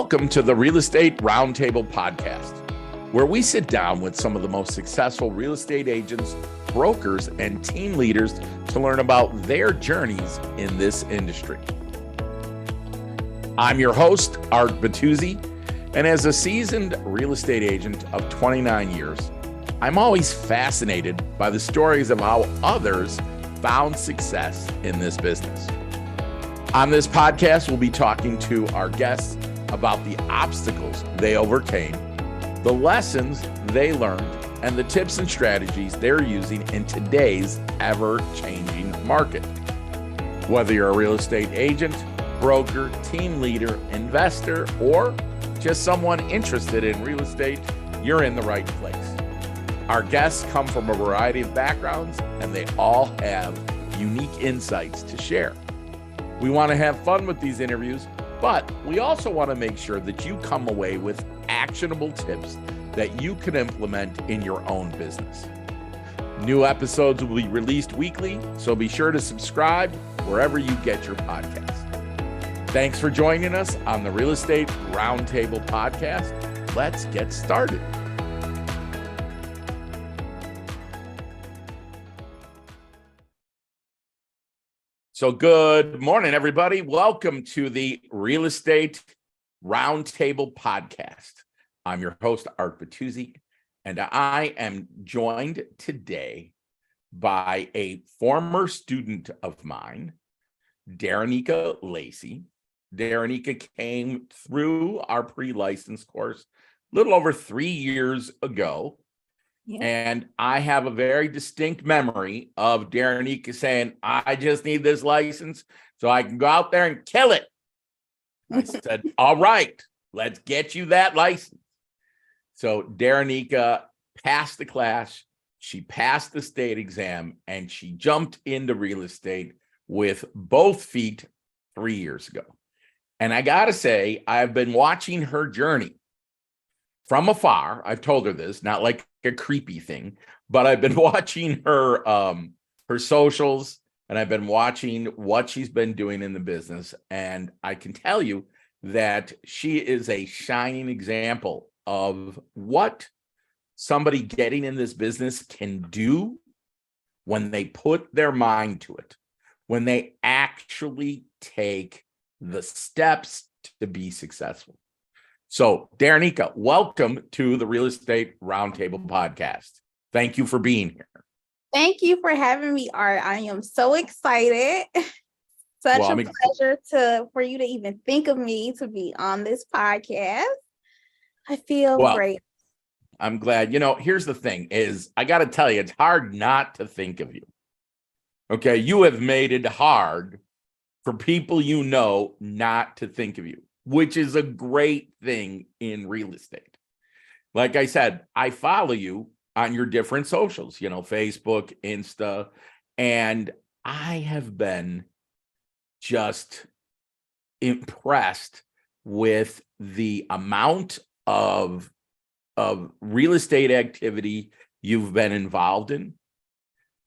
Welcome to the Real Estate Roundtable Podcast, where we sit down with some of the most successful real estate agents, brokers, and team leaders to learn about their journeys in this industry. I'm your host, Art Bettuzzi, and as a seasoned real estate agent of 29 years, I'm always fascinated by the stories of how others found success in this business. On this podcast, we'll be talking to our guests about the obstacles they overcame, the lessons they learned, and the tips and strategies they're using in today's ever-changing market. Whether you're a real estate agent, broker, team leader, investor, or just someone interested in real estate, you're in the right place. Our guests come from a variety of backgrounds, and they all have unique insights to share. We want to have fun with these interviews, but we also want to make sure that you come away with actionable tips that you can implement in your own business. New episodes will be released weekly, so be sure to subscribe wherever you get your podcasts. Thanks for joining us on the Real Estate Roundtable Podcast. Let's get started. So good morning, everybody. Welcome to the Real Estate Roundtable Podcast. I'm your host, Art Bettuzzi, and I am joined today by a former student of mine, Darraneika Lacy. Darraneika came through our pre-license course a little over 3 years ago. Yeah. And I have a very distinct memory of Darraneika saying, I just need this license so I can go out there and kill it. I said, all right, let's get you that license. So Darraneika passed the class, she passed the state exam, and she jumped into real estate with both feet 3 years ago. And I got to say, I've been watching her journey from afar. I've told her this, not like a creepy thing, but I've been watching her her socials, and I've been watching what she's been doing in the business. And I can tell you that she is a shining example of what somebody getting in this business can do when they put their mind to it, when they actually take the steps to be successful. So, Darraneika, welcome to the Real Estate Roundtable Podcast. Thank you for being here. Thank you for having me, Art. I am so excited. Such a pleasure for you to even think of me to be on this podcast. I feel great. I'm glad. You know, here's the thing is, I got to tell you, it's hard not to think of you. Okay, you have made it hard for people you know not to think of you, which is a great thing in real estate. Like I said, I follow you on your different socials, you know, Facebook, Insta, and I have been just impressed with the amount of real estate activity you've been involved in.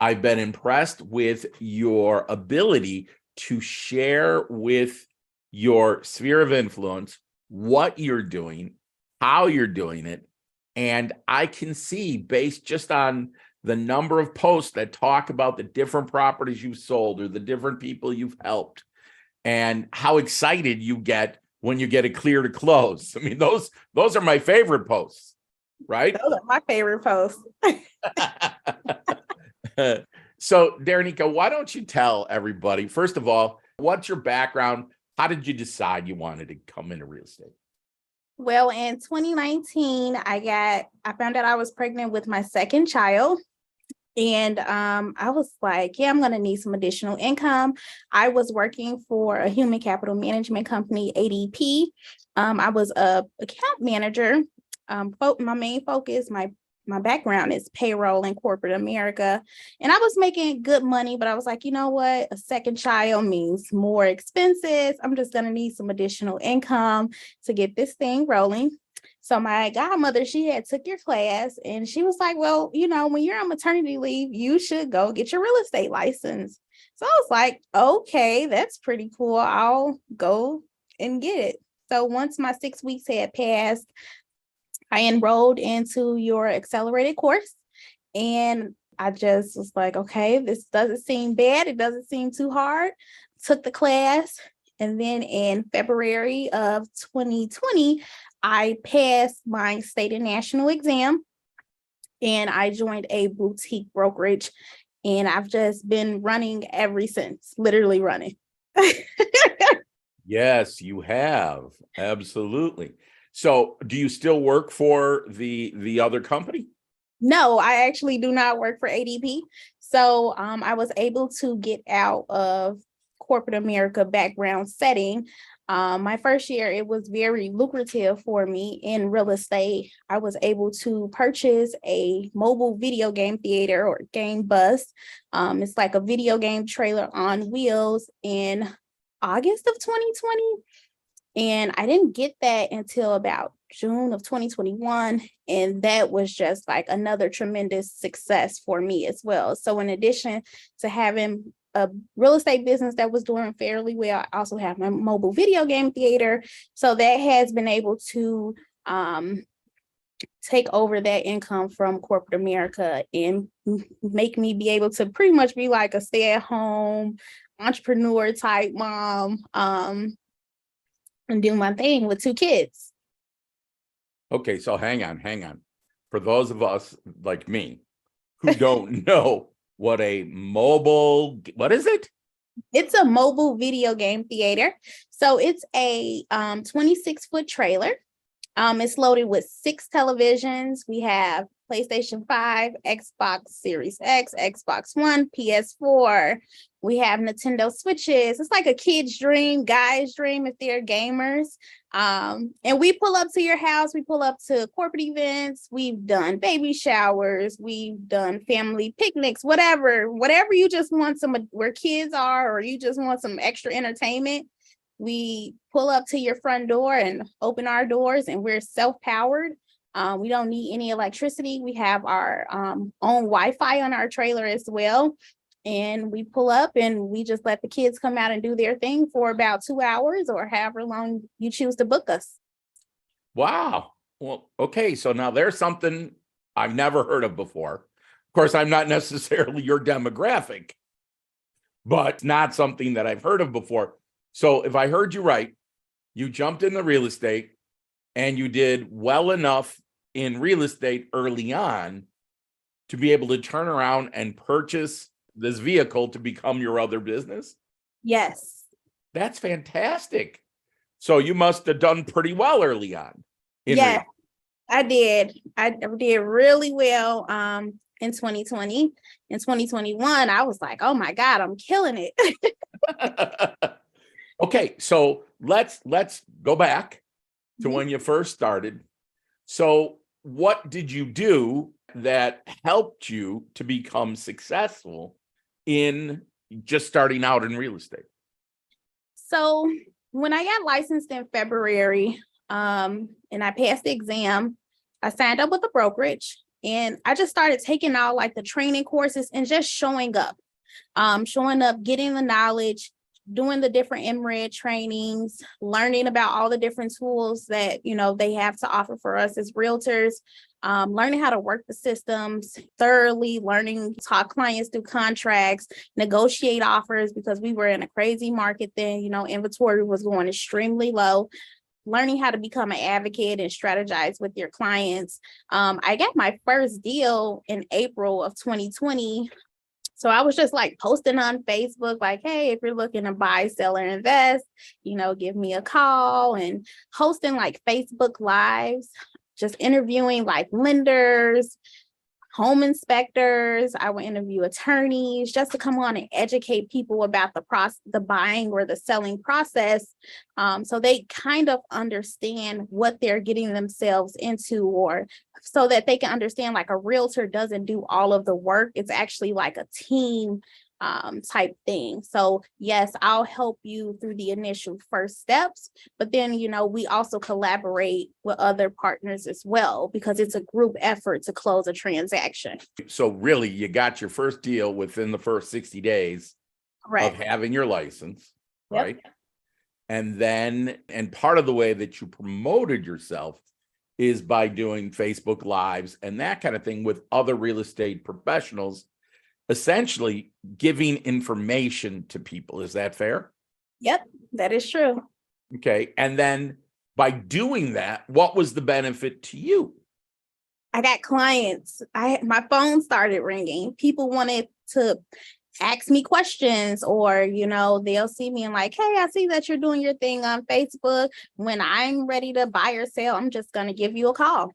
I've been impressed with your ability to share with your sphere of influence what you're doing, how you're doing it. And I can see, based just on the number of posts that talk about the different properties you've sold or the different people you've helped, and how excited you get when you get a clear to close. I mean, those are my favorite posts, right? Those are my favorite posts. So, Darraneika, why don't you tell everybody, first of all, what's your background? How did you decide you wanted to come into real estate? Well, in 2019, I found out I was pregnant with my second child. And I was like, yeah, I'm going to need some additional income. I was working for a human capital management company, ADP. I was a account manager. My main focus, my background is payroll in corporate America. And I was making good money, but I was like, you know what? A second child means more expenses. I'm just going to need some additional income to get this thing rolling. So my godmother, she had took your class, and she was like, well, you know, when you're on maternity leave, you should go get your real estate license. So I was like, okay, that's pretty cool. I'll go and get it. So once my 6 weeks had passed, I enrolled into your accelerated course, and I just was like, okay, this doesn't seem bad. It doesn't seem too hard. Took the class. And then in February of 2020, I passed my state and national exam, and I joined a boutique brokerage, and I've just been running ever since, literally running. Yes, you have. Absolutely. So do you still work for the other company? No, I actually do not work for ADP. So I was able to get out of corporate America background setting. My first year, it was very lucrative for me in real estate. I was able to purchase a mobile video game theater or game bus. It's like a video game trailer on wheels in August of 2020. And I didn't get that until about June of 2021. And that was just like another tremendous success for me as well. So in addition to having a real estate business that was doing fairly well, I also have my mobile video game theater. So that has been able to take over that income from corporate America and make me be able to pretty much be like a stay-at-home entrepreneur type mom, and do my thing with 2 kids. Okay, so hang on. For those of us like me who don't know what what is it? It's a mobile video game theater. So it's a 26-foot trailer. It's loaded with 6 televisions. We have PlayStation 5, Xbox Series X, Xbox One, PS4. We have Nintendo Switches. It's like a kid's dream, guy's dream if they're gamers. And we pull up to your house. We pull up to corporate events. We've done baby showers. We've done family picnics, whatever you just want where kids are, or you just want some extra entertainment. We pull up to your front door and open our doors, and we're self-powered. We don't need any electricity. We have our own Wi-Fi on our trailer as well. And we pull up and we just let the kids come out and do their thing for about 2 hours or however long you choose to book us. Wow. Well, okay. So now there's something I've never heard of before. Of course, I'm not necessarily your demographic, but not something that I've heard of before. So if I heard you right, you jumped into real estate and you did well enough in real estate early on to be able to turn around and purchase this vehicle to become your other business? Yes. That's fantastic. So you must have done pretty well early on. Yeah, I did. I did really well in 2020. In 2021, I was like, oh my God, I'm killing it. Okay, so let's go back to when you first started. So what did you do that helped you to become successful in just starting out in real estate? So when I got licensed in February, and I passed the exam, I signed up with a brokerage, and I just started taking out like the training courses and just showing up, getting the knowledge, doing the different MRED trainings, learning about all the different tools that, they have to offer for us as realtors, learning how to work the systems thoroughly, learning to talk clients through contracts, negotiate offers, because we were in a crazy market then, inventory was going extremely low. Learning how to become an advocate and strategize with your clients. I got my first deal in April of 2020. So I was just like posting on Facebook, like, hey, if you're looking to buy, sell, or invest, give me a call, and hosting like Facebook Lives, just interviewing like lenders, home inspectors. I would interview attorneys just to come on and educate people about the buying or the selling process, so they kind of understand what they're getting themselves into, or so that they can understand like a realtor doesn't do all of the work. It's actually like a team type thing. So yes, I'll help you through the initial first steps, but then, we also collaborate with other partners as well, because it's a group effort to close a transaction. So really, you got your first deal within the first 60 days Correct. of having your license, right? Yep. And part of the way that you promoted yourself is by doing Facebook Lives and that kind of thing with other real estate professionals, essentially giving information to people. Is that fair? Yep, that is true. Okay. And then by doing that, what was the benefit to you? I got clients. My phone started ringing. People wanted to ask me questions, or they'll see me and like, hey, I see that you're doing your thing on Facebook. When I'm ready to buy or sell, I'm just going to give you a call.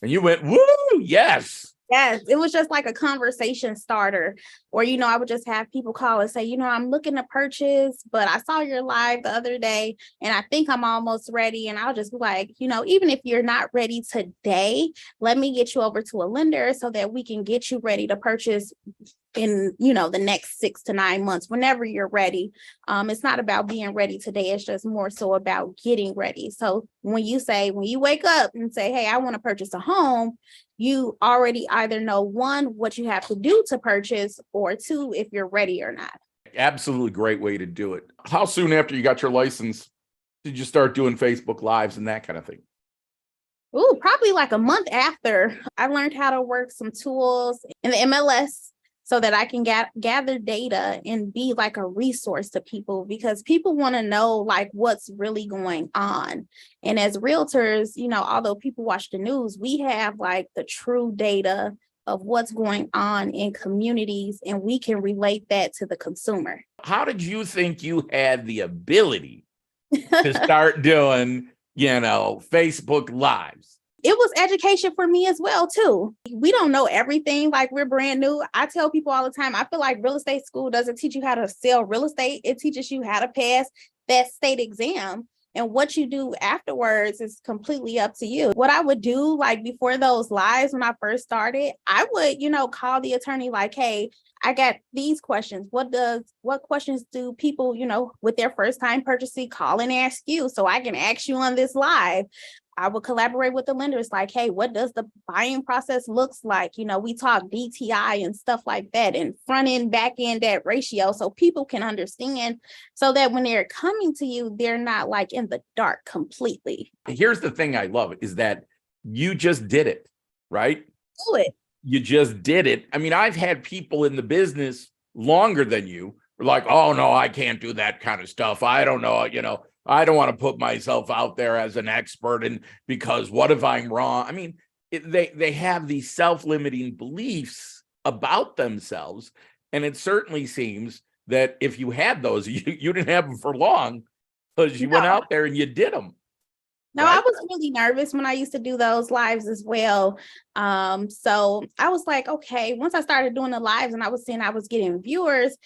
And you went, woo, yes. Yes, it was just like a conversation starter. Or, I would just have people call and say, I'm looking to purchase, but I saw your live the other day and I think I'm almost ready. And I'll just be like, even if you're not ready today, let me get you over to a lender so that we can get you ready to purchase in, the next 6 to 9 months, whenever you're ready. It's not about being ready today. It's just more so about getting ready. So when you wake up and say, hey, I want to purchase a home, you already either know, one, what you have to do to purchase, or two, if you're ready or not. Absolutely great way to do it. How soon after you got your license did you start doing Facebook Lives and that kind of thing? Ooh, probably like a month after. I learned how to work some tools in the MLS so that I can gather data and be like a resource to people, because people want to know like what's really going on. And as realtors, although people watch the news, we have like the true data of what's going on in communities, and we can relate that to the consumer. How did you think you had the ability to start doing, Facebook Lives? It was education for me as well, too. We don't know everything. Like, we're brand new. I tell people all the time, I feel like real estate school doesn't teach you how to sell real estate. It teaches you how to pass that state exam. And what you do afterwards is completely up to you. What I would do, like before those lives, when I first started, I would, call the attorney like, hey, I got these questions. What questions do people, with their first time purchasing call and ask you? So I can ask you on this live. I would collaborate with the lenders like, hey, what does the buying process looks like? We talk DTI and stuff like that, and front end, back end, that ratio, so people can understand, so that when they're coming to you, they're not like in the dark completely. Here's the thing I love is that you just did it, right? Do it. You just did it. I mean, I've had people in the business longer than you like, oh no, I can't do that kind of stuff. I don't know, I don't want to put myself out there as an expert, and because what if I'm wrong? I mean, they have these self-limiting beliefs about themselves. And it certainly seems that if you had those, you didn't have them for long, because you went out there and you did them. No, right? I was really nervous when I used to do those lives as well. So I was like, okay, once I started doing the lives and I was seeing I was getting viewers,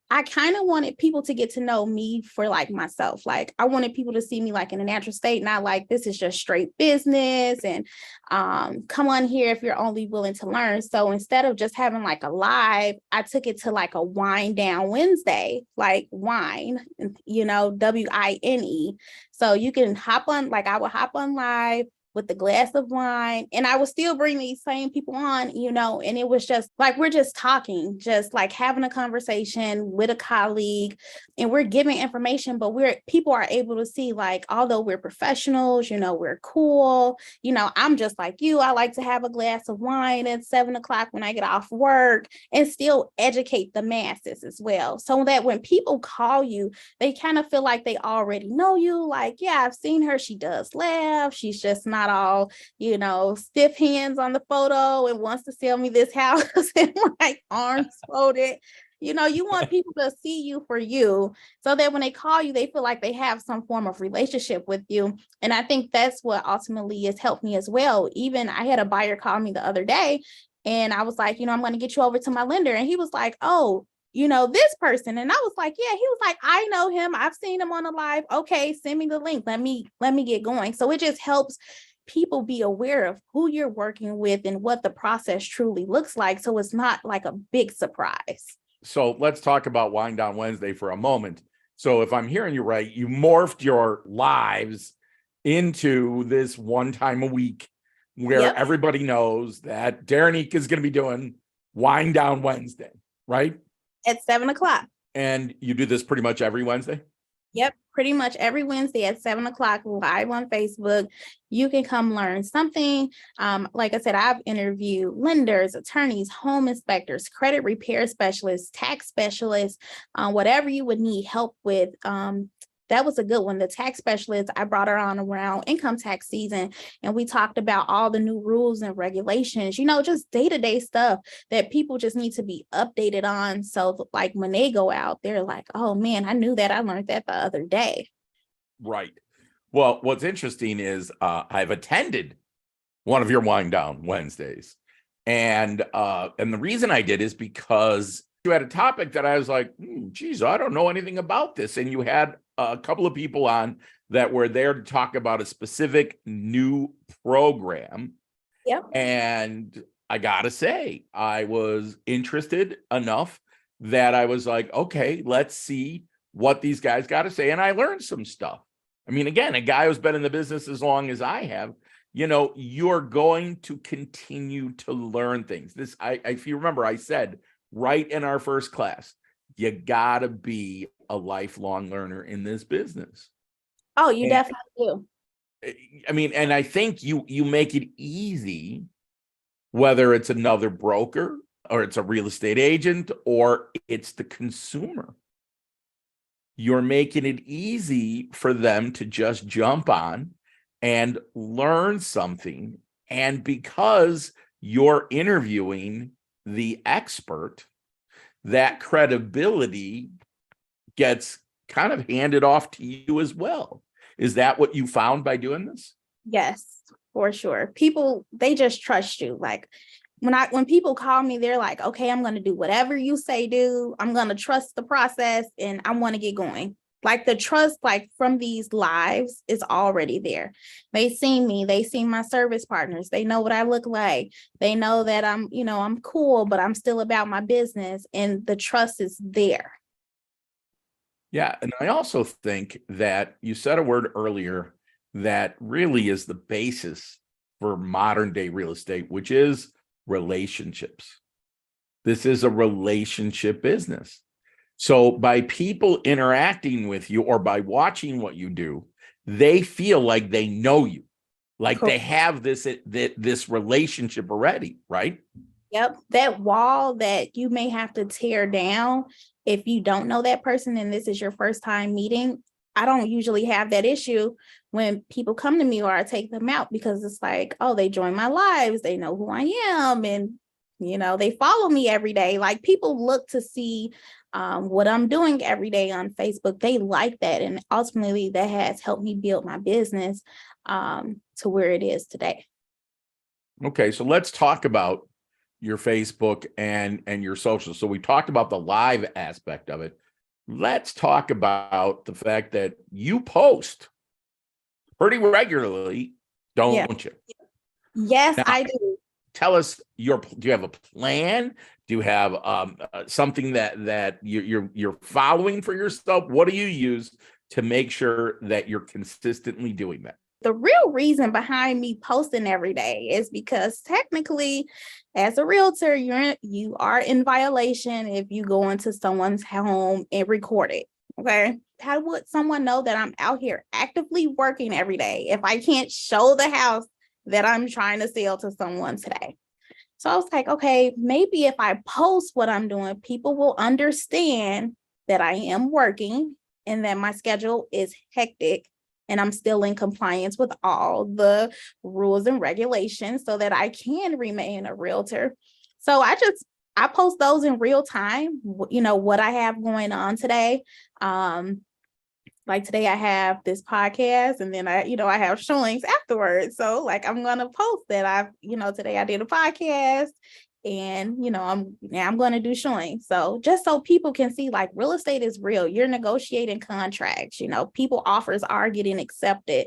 I kind of wanted people to get to know me for like myself. Like, I wanted people to see me like in a natural state, not like this is just straight business and come on here if you're only willing to learn. So instead of just having like a live, I took it to like a wind down Wednesday, like wine, WINE. So you can hop on, like I would hop on live with the glass of wine, and I would still bring these same people on, and it was just like, we're just talking, just like having a conversation with a colleague, and we're giving information, but people are able to see, like, although we're professionals, we're cool, I'm just like you. I like to have a glass of wine at 7:00 when I get off work, and still educate the masses as well. So that when people call you, they kind of feel like they already know you. Like, yeah, I've seen her. She does laugh. She's just not all, stiff hands on the photo and wants to sell me this house and like arms folded. You want people to see you for you, so that when they call you, they feel like they have some form of relationship with you. And I think that's what ultimately has helped me as well. Even I had a buyer call me the other day, and I was like, I'm going to get you over to my lender. And he was like, oh, this person. And I was like, yeah. He was like, I know him. I've seen him on the live. Okay, send me the link. Let me get going. So it just helps people be aware of who you're working with and what the process truly looks like, so it's not like a big surprise. So let's talk about Wind Down Wednesday for a moment. So if I'm hearing you right, you morphed your lives into this one time a week where everybody knows that Darraneika is going to be doing Wind Down Wednesday, right? At 7:00. And you do this pretty much every Wednesday? Yep, pretty much every Wednesday at 7 o'clock live on Facebook. You can come learn something. Like I said, I've interviewed lenders, attorneys, home inspectors, credit repair specialists, tax specialists, whatever you would need help with. That was a good one. The tax specialist, I brought her on around income tax season, and we talked about all the new rules and regulations, just day-to-day stuff that people just need to be updated on. So like when they go out, they're like, oh man, I knew that. I learned that the other day. Right. Well, what's interesting is I've attended one of your wind down Wednesdays. And the reason I did is because you had a topic that I was like, geez, I don't know anything about this. And you had a couple of people on that were there to talk about a specific new program. Yep. And I gotta say, I was interested enough that I was like, okay, let's see what these guys got to say. And I learned some stuff. I mean, again, a guy who's been in the business as long as I have, you're going to continue to learn things. If you remember, I said right in our first class, you gotta be a lifelong learner in this business. Oh, you definitely do. I mean, and I think you make it easy, whether it's another broker or it's a real estate agent or it's the consumer. You're making it easy for them to just jump on and learn something. And because you're interviewing the expert, that credibility gets kind of handed off to you as well. Is that what you found by doing this? Yes, for sure. People, they just trust you. Like when people call me, they're like, okay, I'm going to do whatever you say, do. I'm going to trust the process and I want to get going. Like the trust, like from these lives is already there. They seen me, they seen my service partners. They know what I look like. They know that I'm cool, but I'm still about my business, and the trust is there. Yeah. And I also think that you said a word earlier that really is the basis for modern day real estate, which is relationships. This is a relationship business. So by people interacting with you or by watching what you do, they feel like they know you, like they have this relationship already, right? Yep. That wall that you may have to tear down if you don't know that person and this is your first time meeting. I don't usually have that issue when people come to me or I take them out, because it's like, oh, they join my lives. They know who I am. And, they follow me every day. Like people look to see what I'm doing every day on Facebook. They like that. And ultimately that has helped me build my business to where it is today. Okay. So let's talk about your Facebook and your social. So we talked about the live aspect of it. Let's talk about the fact that you post pretty regularly, don't you? Yes, now, I do. Tell us do you have a plan? Do you have something that you're following for yourself? What do you use to make sure that you're consistently doing that? The real reason behind me posting every day is because technically, as a realtor, you are in violation if you go into someone's home and record it. Okay. How would someone know that I'm out here actively working every day if I can't show the house that I'm trying to sell to someone today? So I was like, okay, maybe if I post what I'm doing, people will understand that I am working and that my schedule is hectic and I'm still in compliance with all the rules and regulations so that I can remain a realtor. So I post those in real time, what I have going on today. Like today I have this podcast and then I have showings afterwards. So like I'm going to post that today I did a podcast and I'm going to do showings. So just so people can see like real estate is real. You're negotiating contracts, people offers are getting accepted.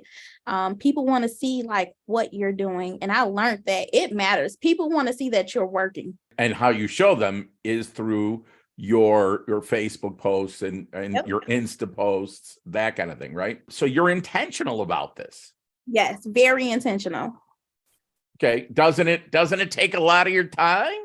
People want to see like what you're doing. And I learned that it matters. People want to see that you're working. And how you show them is through your Facebook posts and Yep. your Insta posts, that kind of thing, right? So you're intentional about this. Yes, very intentional. Okay. Doesn't it take a lot of your time?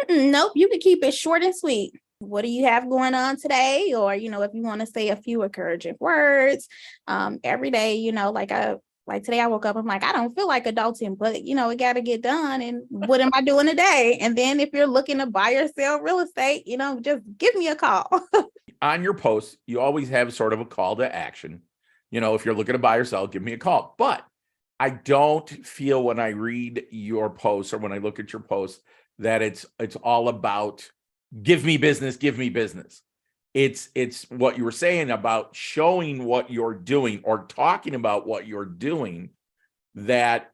Nope, you can keep it short and sweet. what do you have going on today? Or, if you want to say a few encouraging words, every day, like today I woke up, I'm like, I don't feel like adulting, but it got to get done. And what am I doing today? And then if you're looking to buy or sell real estate, just give me a call. On your posts, you always have sort of a call to action. If you're looking to buy or sell, give me a call. But I don't feel when I read your posts or when I look at your posts that it's all about give me business, give me business. It's what you were saying about showing what you're doing or talking about what you're doing that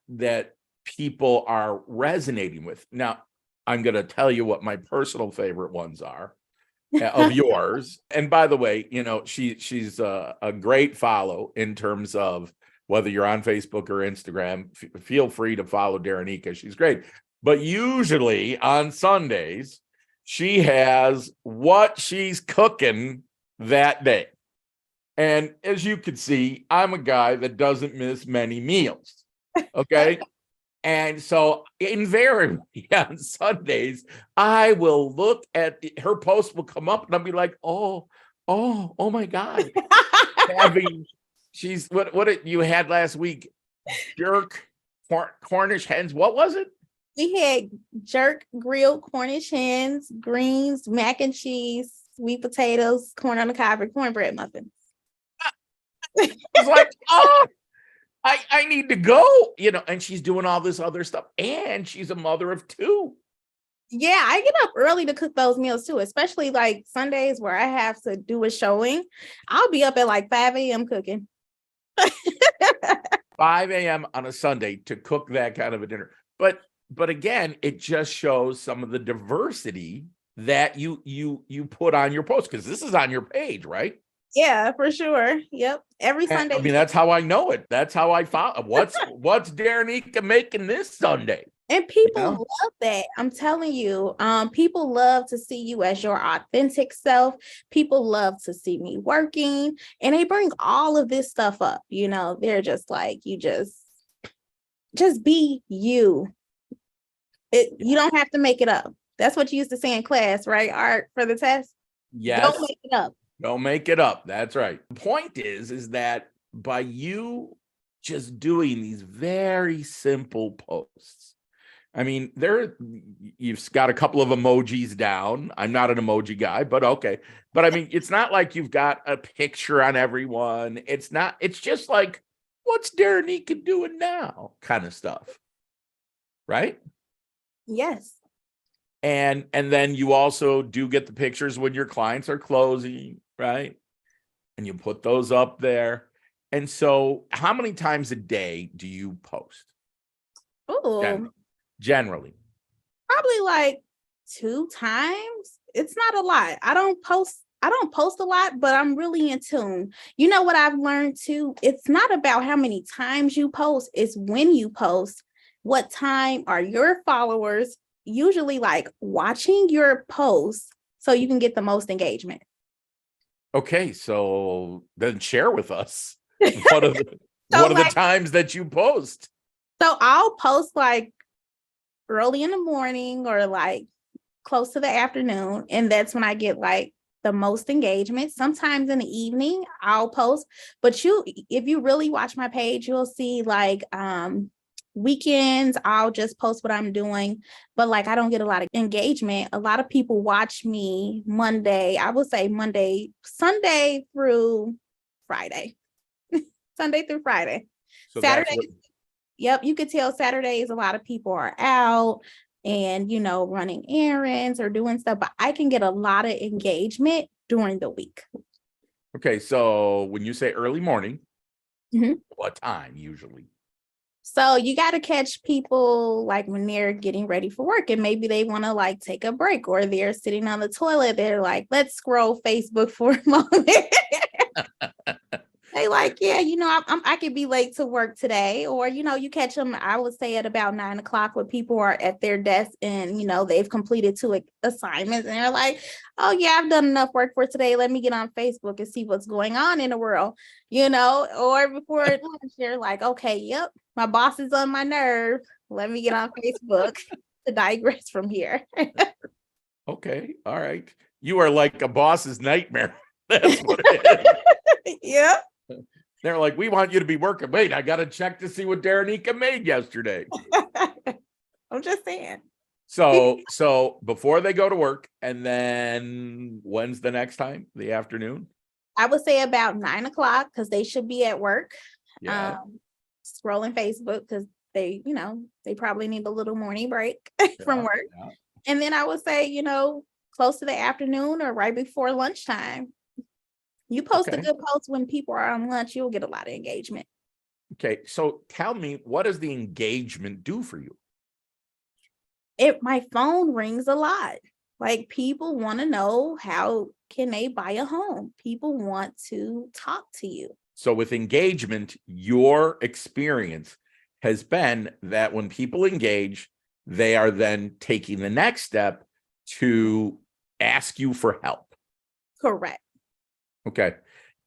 people are resonating with. Now, I'm going to tell you what my personal favorite ones are of yours. And by the way, she's a great follow in terms of whether you're on Facebook or Instagram. Feel free to follow Darraneika. She's great. But usually on Sundays, she has what she's cooking that day. And as you can see, I'm a guy that doesn't miss many meals. Okay. And so invariably on Sundays, I will look at her post will come up and I'll be like, oh my God. She's what you had last week? Jerk, Cornish hens. What was it? We had jerk, grilled Cornish hens, greens, mac and cheese, sweet potatoes, corn on the cob, and cornbread muffins. It's like, oh, I need to go, and she's doing all this other stuff. And she's a mother of two. Yeah, I get up early to cook those meals too, especially like Sundays where I have to do a showing. I'll be up at like 5 a.m. cooking. 5 a.m. on a Sunday to cook that kind of a dinner. But again, it just shows some of the diversity that you put on your post, because this is on your page, right? Yeah, for sure. Yep. Every Sunday. I mean, that's how I know it. That's how I found what's Darraneika making this Sunday. And people love that. I'm telling you, people love to see you as your authentic self. People love to see me working, and they bring all of this stuff up. They're just like, you just be you. You don't have to make it up. That's what you used to say in class, right? Art for the test. Yes. Don't make it up. Don't make it up. That's right. The point is that by you just doing these very simple posts, I mean, you've got a couple of emojis down. I'm not an emoji guy, but okay. But I mean, it's not like you've got a picture on everyone. It's just like, what's Darraneika doing now kind of stuff. Right? Yes. And then you also do get the pictures when your clients are closing, right? And you put those up there. And so how many times a day do you post? Oh, Generally. Probably like 2 times. It's not a lot. I don't post a lot, but I'm really in tune. You know what I've learned too? It's not about how many times you post, it's when you post. What time are your followers usually like watching your posts so you can get the most engagement? Okay, so then share with us what are the times that you post? So I'll post like early in the morning or like close to the afternoon, and that's when I get like the most engagement. Sometimes in the evening I'll post, but if you really watch my page, you'll see like weekends I'll just post what I'm doing, but like I don't get a lot of engagement. A lot of people watch me Sunday through Friday. Sunday through Friday. So Saturday. Yep, you could tell Saturdays a lot of people are out and running errands or doing stuff, but I can get a lot of engagement during the week. Okay, so when you say early morning, mm-hmm. What time usually? So you got to catch people like when they're getting ready for work and maybe they want to like take a break, or they're sitting on the toilet. They're like, let's scroll Facebook for a moment. They like, yeah, I could be late to work today. Or, you catch them, I would say at about 9 o'clock when people are at their desk and, they've completed 2 assignments and they're like, oh yeah, I've done enough work for today. Let me get on Facebook and see what's going on in the world, or before lunch, they're like, okay, yep, my boss is on my nerve. Let me get on Facebook to digress from here. Okay. All right. You are like a boss's nightmare. That's what it is. Yeah. They're like, we want you to be working. Wait, I got to check to see what Darraneika made yesterday. I'm just saying. So before they go to work, and then when's the next time? The afternoon? I would say about 9 o'clock because they should be at work. Yeah. Scrolling Facebook because they probably need a little morning break from work. Yeah. And then I would say, close to the afternoon or right before lunchtime. You post a good post when people are on lunch, you'll get a lot of engagement. Okay. So tell me, what does the engagement do for you? My phone rings a lot. Like people want to know how can they buy a home. People want to talk to you. So with engagement, your experience has been that when people engage, they are then taking the next step to ask you for help. Correct. Okay.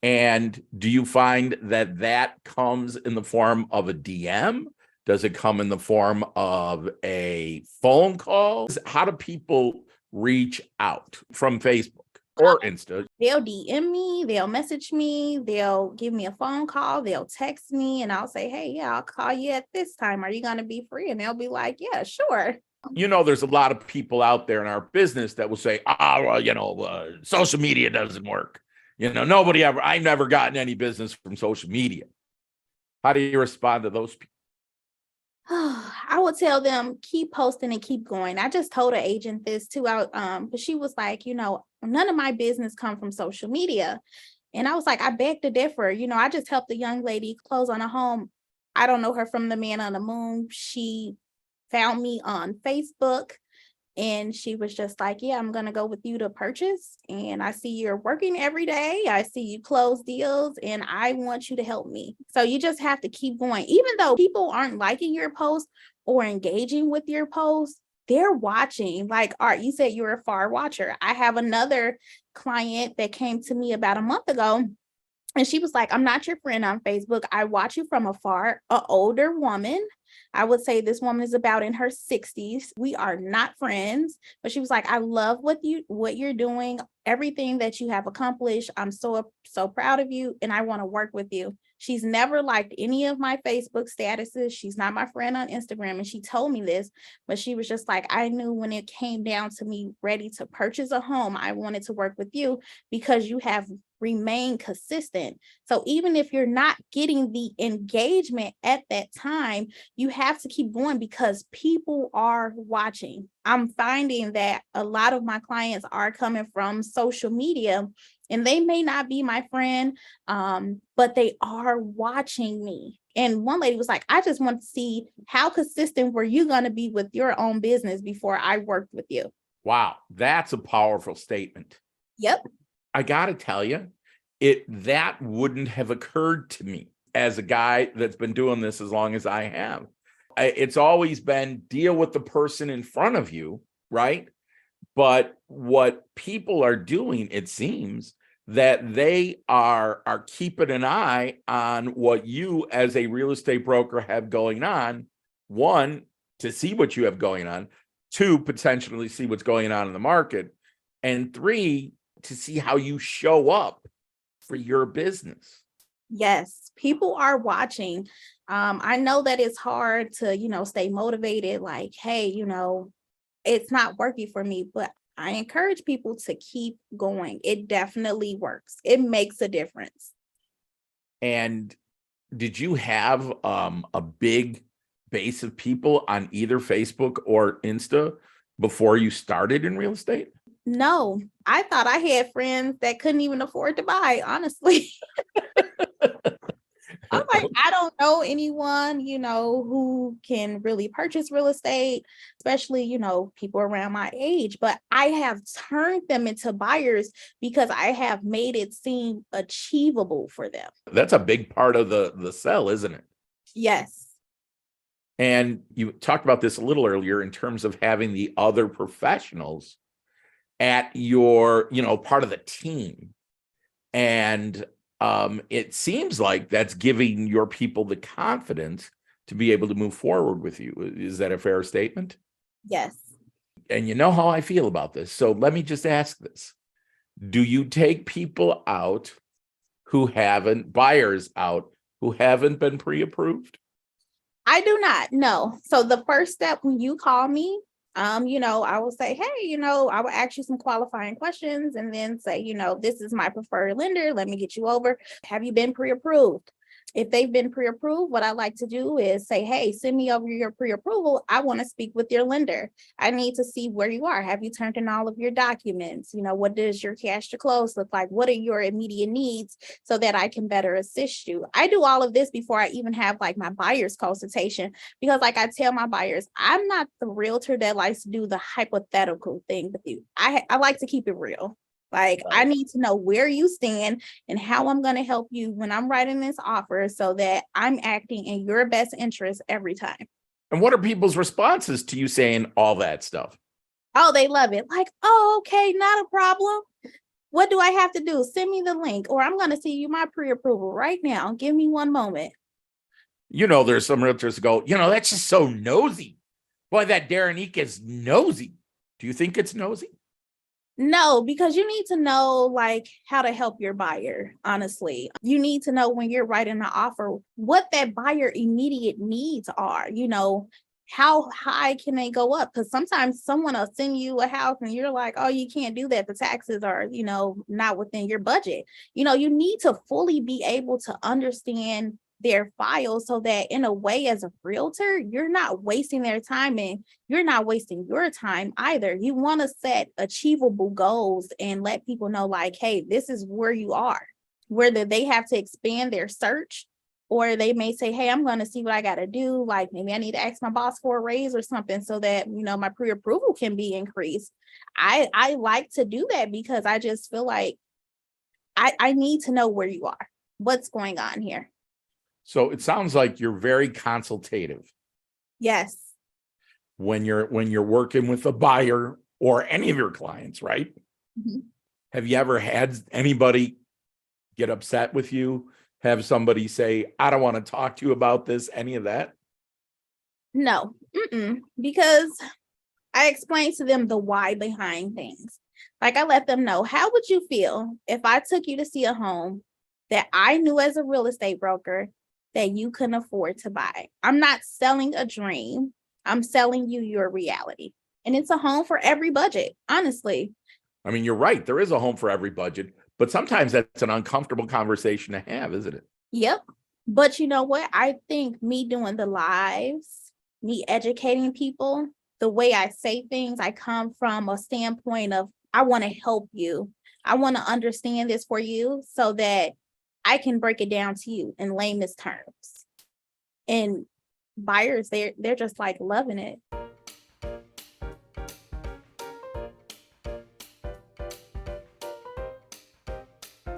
And do you find that that comes in the form of a DM? Does it come in the form of a phone call? How do people reach out from Facebook or Insta? They'll DM me, they'll message me, they'll give me a phone call, they'll text me, and I'll say, hey, yeah, I'll call you at this time. Are you going to be free? And they'll be like, yeah, sure. There's a lot of people out there in our business that will say, social media doesn't work. I've never gotten any business from social media. How do you respond to those people? I would tell them, keep posting and keep going. I just told an agent this too, but she was like, none of my business come from social media. And I was like, I beg to differ. I just helped a young lady close on a home. I don't know her from the man on the moon. She found me on Facebook. And she was just like, yeah, I'm going to go with you to purchase. And I see you're working every day. I see you close deals and I want you to help me. So you just have to keep going. Even though people aren't liking your post or engaging with your post, they're watching. Like, Art, you said you're a far watcher. I have another client that came to me about a month ago. And she was like, I'm not your friend on Facebook. I watch you from afar, an older woman. I would say this woman is about in her 60s. We are not friends, but she was like, I love what you're doing, everything that you have accomplished. I'm so proud of you and I want to work with you. She's never liked any of my Facebook statuses. She's not my friend on Instagram. And she told me this, but she was just like, I knew when it came down to me ready to purchase a home, I wanted to work with you because you have remained consistent. So even if you're not getting the engagement at that time, you have to keep going because people are watching. I'm finding that a lot of my clients are coming from social media and they may not be my friend, but they are watching me. And one lady was like, I just want to see how consistent were you going to be with your own business before I worked with you. Wow, that's a powerful statement. Yep. I got to tell you, that wouldn't have occurred to me as a guy that's been doing this as long as I have. It's always been deal with the person in front of you, right? But what people are doing, it seems, that they are keeping an eye on what you as a real estate broker have going on. One, to see what you have going on. Two, potentially see what's going on in the market. And three, to see how you show up for your business. Yes, people are watching. I know that it's hard to, stay motivated. Like, hey, it's not working for me, but I encourage people to keep going. It definitely works. It makes a difference. And did you have a big base of people on either Facebook or Insta before you started in real estate? No, I thought I had friends that couldn't even afford to buy, honestly. I'm like, I don't know anyone, who can really purchase real estate, especially, people around my age, but I have turned them into buyers because I have made it seem achievable for them. That's a big part of the sell, isn't it? Yes. And you talked about this a little earlier in terms of having the other professionals at your, part of the team. And it seems like that's giving your people the confidence to be able to move forward with you. Is that a fair statement? Yes. And you know how I feel about this. So let me just ask this. Do you take people out buyers out who haven't been pre-approved? I do not, no. So the first step when you call me, I will say, hey, I will ask you some qualifying questions and then say, this is my preferred lender. Let me get you over. Have you been pre-approved? If they've been pre-approved, what I like to do is say, hey, send me over your pre-approval. I want to speak with your lender. I need to see where you are. Have you turned in all of your documents? What does your cash to close look like? What are your immediate needs so that I can better assist you? I do all of this before I even have like my buyer's consultation, because like I tell my buyers, I'm not the realtor that likes to do the hypothetical thing with you. I like to keep it real. Like, I need to know where you stand and how I'm going to help you when I'm writing this offer so that I'm acting in your best interest every time. And what are people's responses to you saying all that stuff? Oh, they love it. Like, oh, okay, not a problem. What do I have to do? Send me the link, or I'm going to see you my pre-approval right now. Give me one moment. There's some realtors that go, that's just so nosy. Boy, that Darraneika is nosy. Do you think it's nosy? No, because you need to know like how to help your buyer. Honestly, you need to know when you're writing an offer, what that buyer immediate needs are, how high can they go up? Because sometimes someone will send you a house and you're like, oh, you can't do that. The taxes are, not within your budget. You need to fully be able to understand their files so that in a way as a realtor, you're not wasting their time and you're not wasting your time either. You want to set achievable goals and let people know like, hey, this is where you are, whether they have to expand their search or they may say, hey, I'm going to see what I got to do. Like maybe I need to ask my boss for a raise or something so that, my pre-approval can be increased. I like to do that because I just feel like I need to know where you are, what's going on here. So it sounds like you're very consultative. Yes. When you're working with a buyer or any of your clients, right? Mm-hmm. Have you ever had anybody get upset with you? Have somebody say, I don't want to talk to you about this, any of that? No, because I explained to them the why behind things. Like I let them know, how would you feel if I took you to see a home that I knew as a real estate broker that you couldn't afford to buy? I'm not selling a dream. I'm selling you your reality. And it's a home for every budget, honestly. I mean, you're right. There is a home for every budget, but sometimes that's an uncomfortable conversation to have, isn't it? Yep. But you know what? I think me doing the lives, me educating people, the way I say things, I come from a standpoint of, I want to help you. I want to understand this for you so that I can break it down to you in layman's terms. And buyers, they're just like loving it.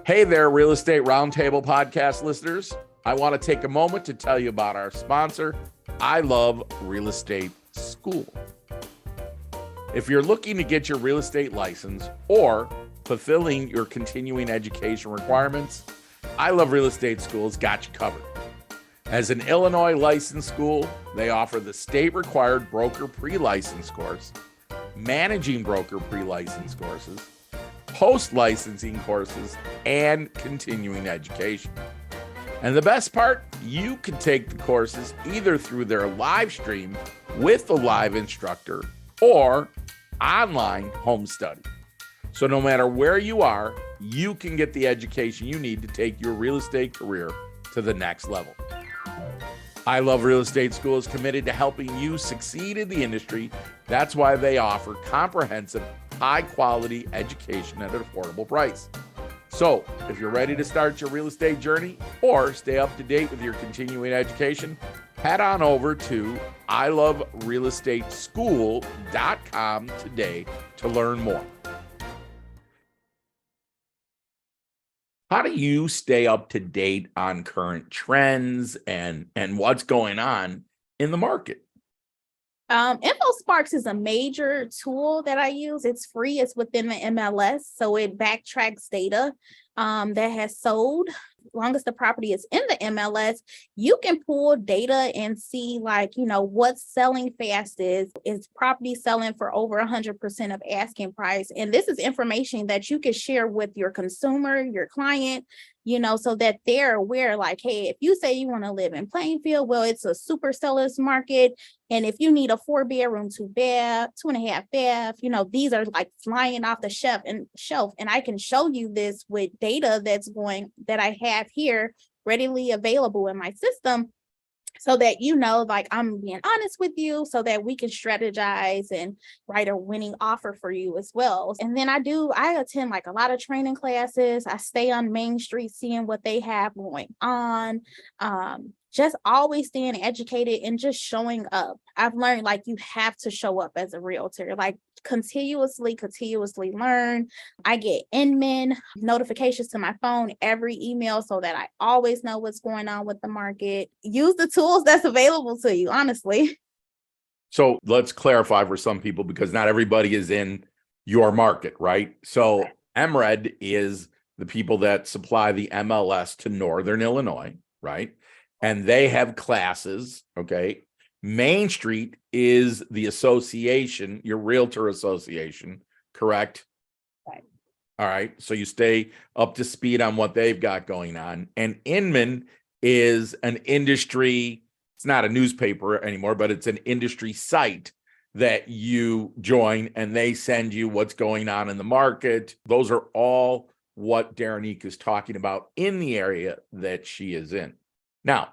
Hey there, Real Estate Roundtable podcast listeners. I want to take a moment to tell you about our sponsor, I Love Real Estate School. If you're looking to get your real estate license or fulfilling your continuing education requirements, I Love Real Estate School's got you covered. As an Illinois licensed school, they offer the state-required broker pre-license course, managing broker pre-license courses, post-licensing courses, and continuing education. And the best part, you can take the courses either through their live stream with a live instructor or online home study. So no matter where you are, you can get the education you need to take your real estate career to the next level. I Love Real Estate School is committed to helping you succeed in the industry. That's why they offer comprehensive, high-quality education at an affordable price. So if you're ready to start your real estate journey or stay up to date with your continuing education, head on over to iloverealestateschool.com today to learn more. How do you stay up to date on current trends and what's going on in the market? InfoSparks is a major tool that I use. It's free. It's within the MLS, so it backtracks data that has sold. long as the property is in the MLS, you can pull data and see like, what's selling fastest. Is property selling for over 100% of asking price? And this is information that you can share with your consumer, your client, so that they're aware, like, hey, if you say you want to live in Plainfield, well, it's a super seller's market. And if you need a 4-bedroom, 2-bath, 2.5 bath, these are like flying off the shelf. And I can show you this with data that I have here readily available in my system, so that like I'm being honest with you, so that we can strategize and write a winning offer for you as well. And then I attend like a lot of training classes. I stay on Main Street seeing what they have going on. Just always staying educated and just showing up. I've learned like you have to show up as a realtor, like continuously learn. I get Inman notifications to my phone, every email, so that I always know what's going on with the market. Use the tools that's available to you, honestly. So let's clarify for some people, because not everybody is in your market, right? So MRED is the people that supply the MLS to Northern Illinois, right? And they have classes, okay? Main Street is the association, your realtor association, correct? Right. All right. So you stay up to speed on what they've got going on. And Inman is an industry, it's not a newspaper anymore, but it's an industry site that you join, and they send you what's going on in the market. Those are all what Darraneika is talking about in the area that she is in. Now,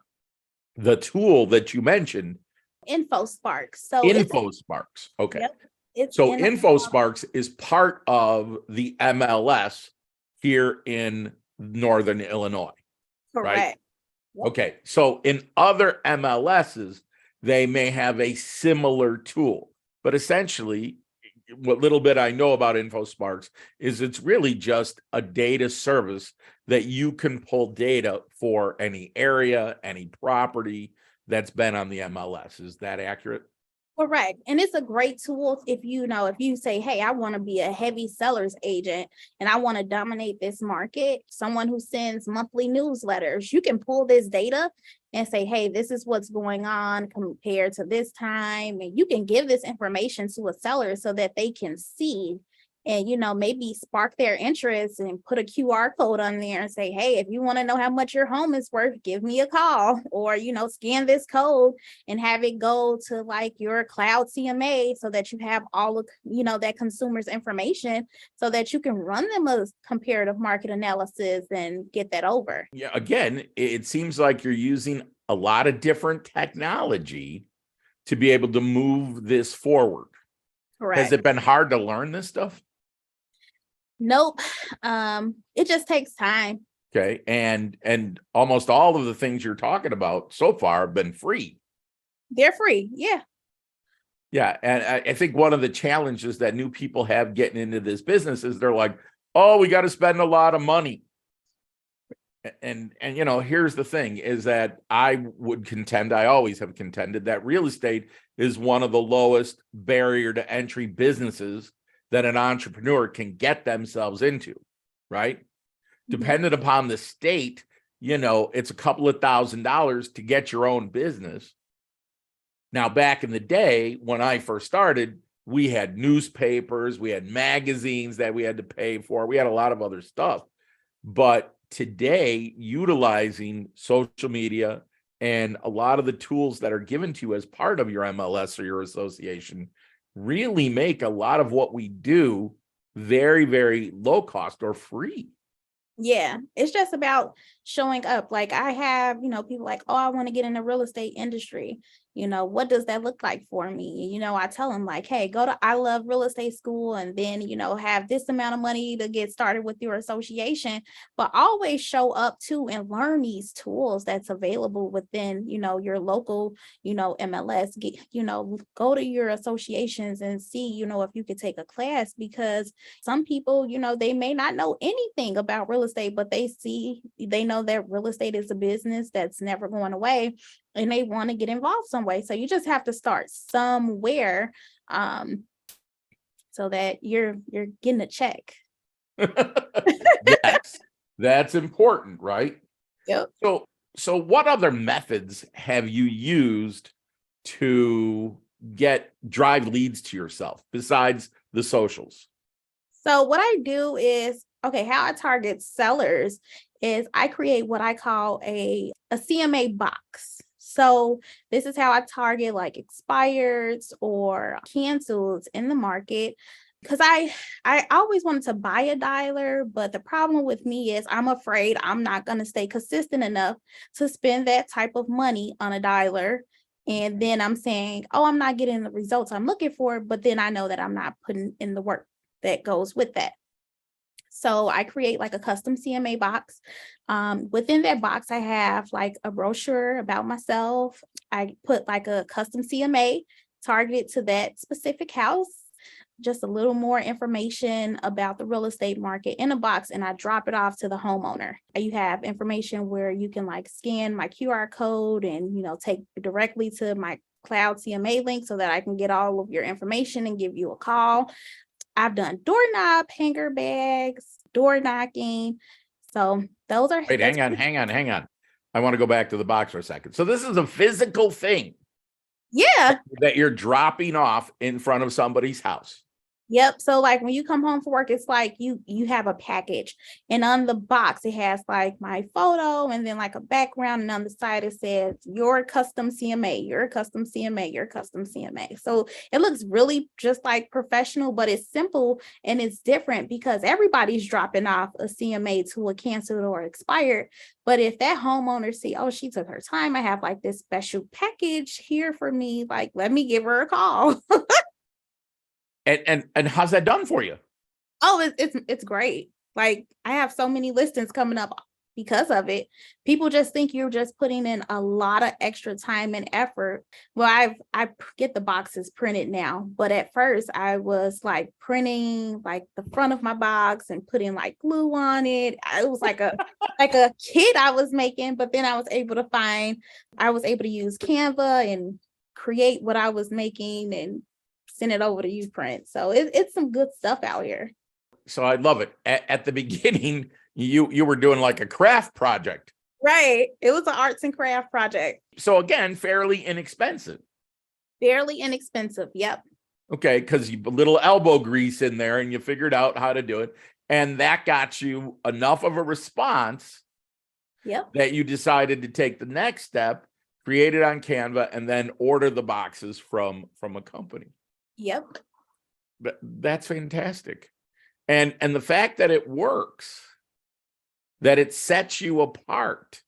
the tool that you mentioned, InfoSparks. InfoSparks. Okay. Yep, So InfoSparks is part of the MLS here in Northern Illinois. correct. Right? Yep. Okay. So in other MLSs, they may have a similar tool, but essentially, what little bit I know about InfoSparks is it's really just a data service that you can pull data for any area, any property that's been on the MLS. Is that accurate? Correct. And it's a great tool if you say, hey, I want to be a heavy seller's agent and I want to dominate this market, someone who sends monthly newsletters, you can pull this data and say, hey, this is what's going on compared to this time. And you can give this information to a seller so that they can see and, maybe spark their interest and put a QR code on there and say, hey, if you want to know how much your home is worth, give me a call, or, scan this code and have it go to like your cloud CMA so that you have all of, that consumer's information so that you can run them a comparative market analysis and get that over. Yeah. Again, it seems like you're using a lot of different technology to be able to move this forward. Correct. Has it been hard to learn this stuff? Nope. It just takes time. Okay. And almost all of the things you're talking about so far have been free. They're free. Yeah. Yeah. And I think one of the challenges that new people have getting into this business is they're like, oh, we got to spend a lot of money. And here's the thing is that I always have contended that real estate is one of the lowest barrier to entry businesses that an entrepreneur can get themselves into, right? Mm-hmm. Dependent upon the state, it's a couple of $1,000s to get your own business. Now, back in the day, when I first started, we had newspapers, we had magazines that we had to pay for. We had a lot of other stuff. But today, utilizing social media and a lot of the tools that are given to you as part of your MLS or your association really make a lot of what we do very, very low cost or free. Yeah, it's just about showing up. Like I have, people like, oh, I want to get in the real estate industry. What does that look like for me? I tell them like, hey, go to I Love Real Estate School and then, have this amount of money to get started with your association, but always show up too and learn these tools that's available within, your local, MLS, go to your associations and see, if you could take a class, because some people, they may not know anything about real estate, but they know that real estate is a business that's never going away. And they want to get involved some way. So you just have to start somewhere so that you're getting a check. Yes, that's important, right? Yep. So what other methods have you used to drive leads to yourself besides the socials? So what I do is, okay, how I target sellers is I create what I call a CMA box. So this is how I target like expireds or cancels in the market. Because I always wanted to buy a dialer, but the problem with me is I'm afraid I'm not going to stay consistent enough to spend that type of money on a dialer. And then I'm saying, oh, I'm not getting the results I'm looking for, but then I know that I'm not putting in the work that goes with that. So I create like a custom CMA box. Within that box, I have like a brochure about myself. I put like a custom CMA targeted to that specific house, just a little more information about the real estate market in a box, and I drop it off to the homeowner. You have information where you can like scan my QR code and, take directly to my cloud CMA link so that I can get all of your information and give you a call. I've done doorknob, hanger bags, door knocking. So those are. Wait, hang on. I want to go back to the box for a second. So this is a physical thing. Yeah. That you're dropping off in front of somebody's house. Yep. So like when you come home from work, it's like you have a package, and on the box it has like my photo and then like a background, and on the side it says your custom CMA, your custom CMA, your custom CMA. So it looks really just like professional, but it's simple and it's different because everybody's dropping off a CMA to a canceled or expired. But if that homeowner see, oh, she took her time, I have like this special package here for me, like let me give her a call. And how's that done for you? Oh, it's great. Like I have so many listings coming up because of it. People just think you're just putting in a lot of extra time and effort. Well, I get the boxes printed now, but at first I was like printing like the front of my box and putting like glue on it. It was like a kit I was making, but then I was able to use Canva and create what I was making and send it over to you print. So it's some good stuff out here. So I love it. At the beginning, you were doing like a craft project. Right. It was an arts and craft project. So again, fairly inexpensive. Fairly inexpensive. Yep. Okay, because you put a little elbow grease in there and you figured out how to do it. And that got you enough of a response that you decided to take the next step, create it on Canva, and then order the boxes from a company. Yep. But that's fantastic. And the fact that it works, that it sets you apart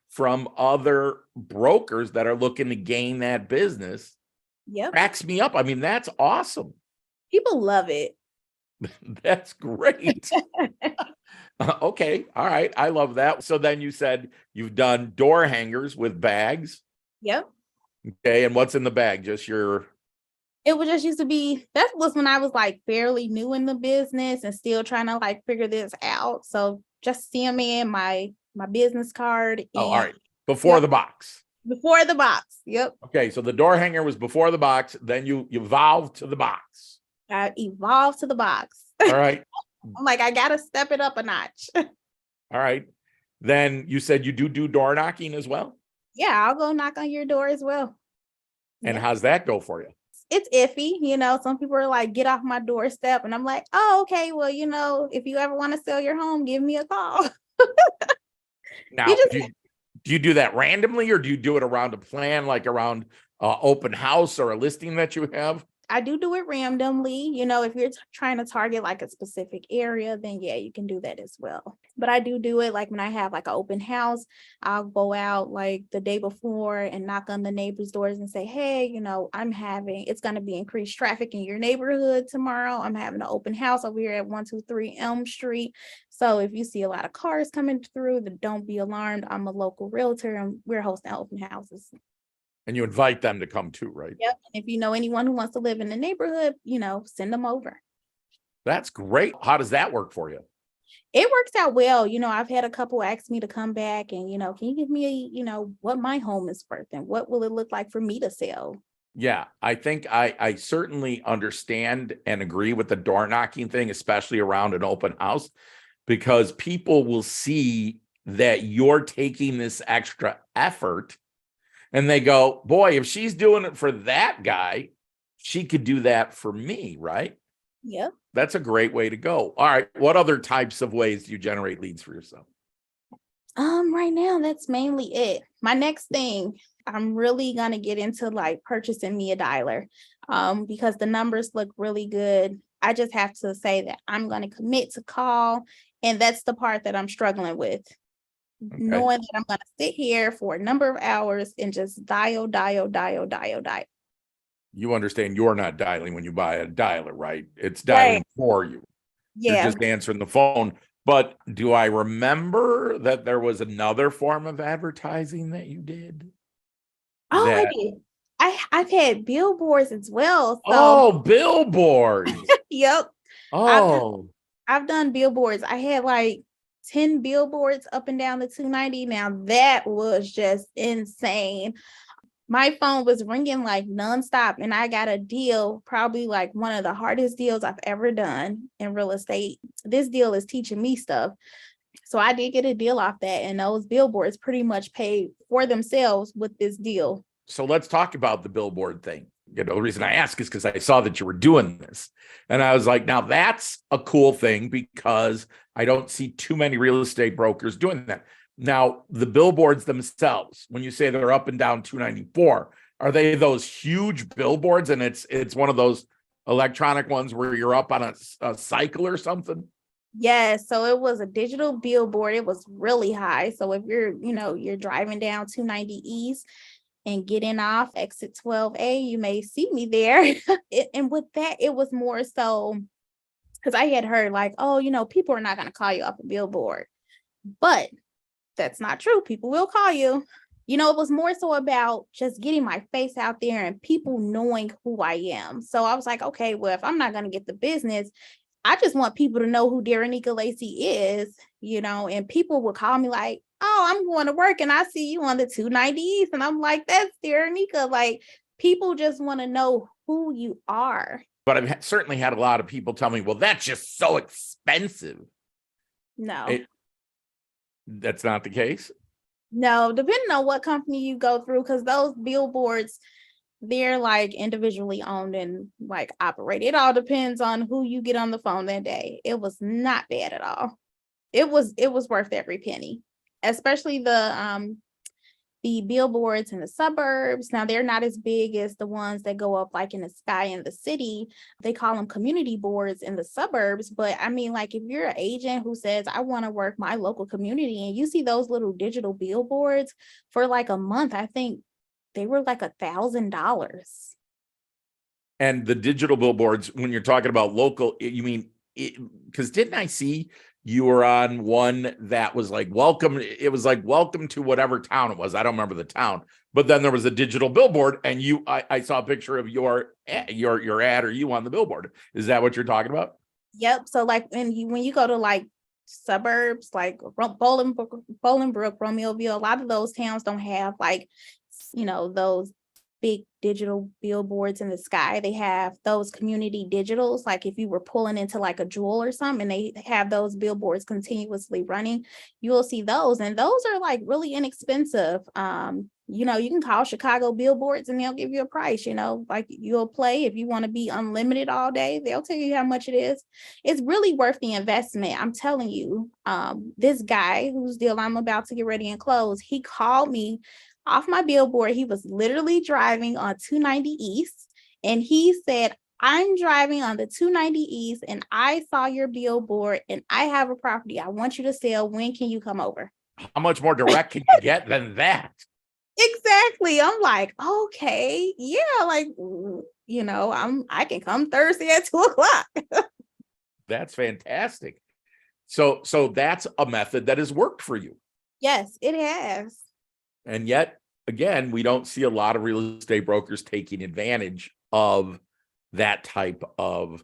from other brokers that are looking to gain that business, cracks me up. I mean, that's awesome. People love it. That's great. Okay. All right. I love that. So then you said you've done door hangers with bags. Yep. Okay. And what's in the bag? Just your... It was just used to be, that was when I was like fairly new in the business and still trying to like figure this out. So just CMA in my business card. Oh, all right. Before the box. Before the box. Yep. Okay. So the door hanger was before the box. Then you evolved to the box. I evolved to the box. All right. I'm like, I got to step it up a notch. All right. Then you said you do door knocking as well? Yeah, I'll go knock on your door as well. And how's that go for you? It's iffy, some people are like, get off my doorstep. And I'm like, oh, okay, well, if you ever want to sell your home, give me a call. Now, do you do that randomly, or do you do it around a plan, like around open house or a listing that you have? I do it randomly. If you're trying to target like a specific area, then yeah, you can do that as well. But I do it like when I have like an open house, I'll go out like the day before and knock on the neighbors' doors and say, hey, it's going to be increased traffic in your neighborhood tomorrow. I'm having an open house over here at 123 Elm Street. So if you see a lot of cars coming through, then don't be alarmed. I'm a local realtor and we're hosting open houses. And you invite them to come too, right? Yep. And if you know anyone who wants to live in the neighborhood, send them over. That's great. How does that work for you? It works out well. I've had a couple ask me to come back and, can you give me, what my home is worth and what will it look like for me to sell? Yeah, I think I certainly understand and agree with the door knocking thing, especially around an open house, because people will see that you're taking this extra effort, and they go, boy, if she's doing it for that guy, she could do that for me, right? Yep. That's a great way to go. All right. What other types of ways do you generate leads for yourself? Right now, that's mainly it. My next thing, I'm really gonna get into like purchasing me a dialer, because the numbers look really good. I just have to say that I'm gonna commit to call, and that's the part that I'm struggling with. Knowing that I'm gonna sit here for a number of hours and just dial. You understand you're not dialing when you buy a dialer, right? It's Right. dialing for you. You're Yeah. just answering the phone. But do I remember that there was another form of advertising that you did? Oh, I That did. I've had billboards as well. So oh, billboards. yep. I've Oh, I've done billboards. I had like 10 billboards up and down the 290. Now that was just insane. My phone was ringing like nonstop, and I got a deal, probably like one of the hardest deals I've ever done in real estate. This deal is teaching me stuff. So I did get a deal off that, and those billboards pretty much paid for themselves with this deal. so let's talk about the billboard thing. You know, the reason I ask is because I saw that you were doing this. And I was like, now that's a cool thing because I don't see too many real estate brokers doing that. Now, the billboards themselves, when you say they're up and down 294, are they those huge billboards? And it's one of those electronic ones where you're up on a cycle or something? Yes, so it was a digital billboard. It was really high. So if you're driving down 290 East and getting off exit 12A, you may see me there. And with that, it was more so because I had heard like, oh, people are not going to call you off a billboard. But that's not true. People will call you. It was more so about just getting my face out there and people knowing who I am. So I was like, okay, well, if I'm not going to get the business, I just want people to know who Darraneika Lacy is, and people would call me like, oh, I'm going to work and I see you on the 290s. And I'm like, that's Darraneika. Like, people just want to know who you are. But I've certainly had a lot of people tell me, well, that's just so expensive. No. That's not the case. No, depending on what company you go through, because those billboards, they're like individually owned and like operated. It all depends on who you get on the phone that day. It was not bad at all. It was worth every penny, especially the billboards in the suburbs. Now they're not as big as the ones that go up like in the sky in the city. They call them community boards in the suburbs. But I mean, like if you're an agent who says, I want to work my local community, and you see those little digital billboards for like a month, I think they were like $1,000. And the digital billboards, when you're talking about local, you mean, because didn't I see you were on one that was like welcome? It was like welcome to whatever town it was. I don't remember the town, but then there was a digital billboard, and I saw a picture of your ad or you on the billboard. Is that what you're talking about? Yep. So like when you go to like suburbs like Bolingbrook, Romeoville, a lot of those towns don't have like those big digital billboards in the sky. They have those community digitals, like if you were pulling into like a Jewel or something and they have those billboards continuously running, you will see those, and those are like really inexpensive. You can call Chicago billboards and they'll give you a price, like you'll play if you want to be unlimited all day, they'll tell you how much it is. It's really worth the investment. I'm telling you, this guy whose deal I'm about to get ready and close, he called me off my billboard. He was literally driving on 290 East, and he said, I'm driving on the 290 East and I saw your billboard and I have a property I want you to sell. When can you come over? How much more direct can you get than that? Exactly. I'm like, okay, yeah, like, I can come Thursday at 2:00. That's fantastic. So that's a method that has worked for you. Yes, it has. And yet, again, we don't see a lot of real estate brokers taking advantage of that type of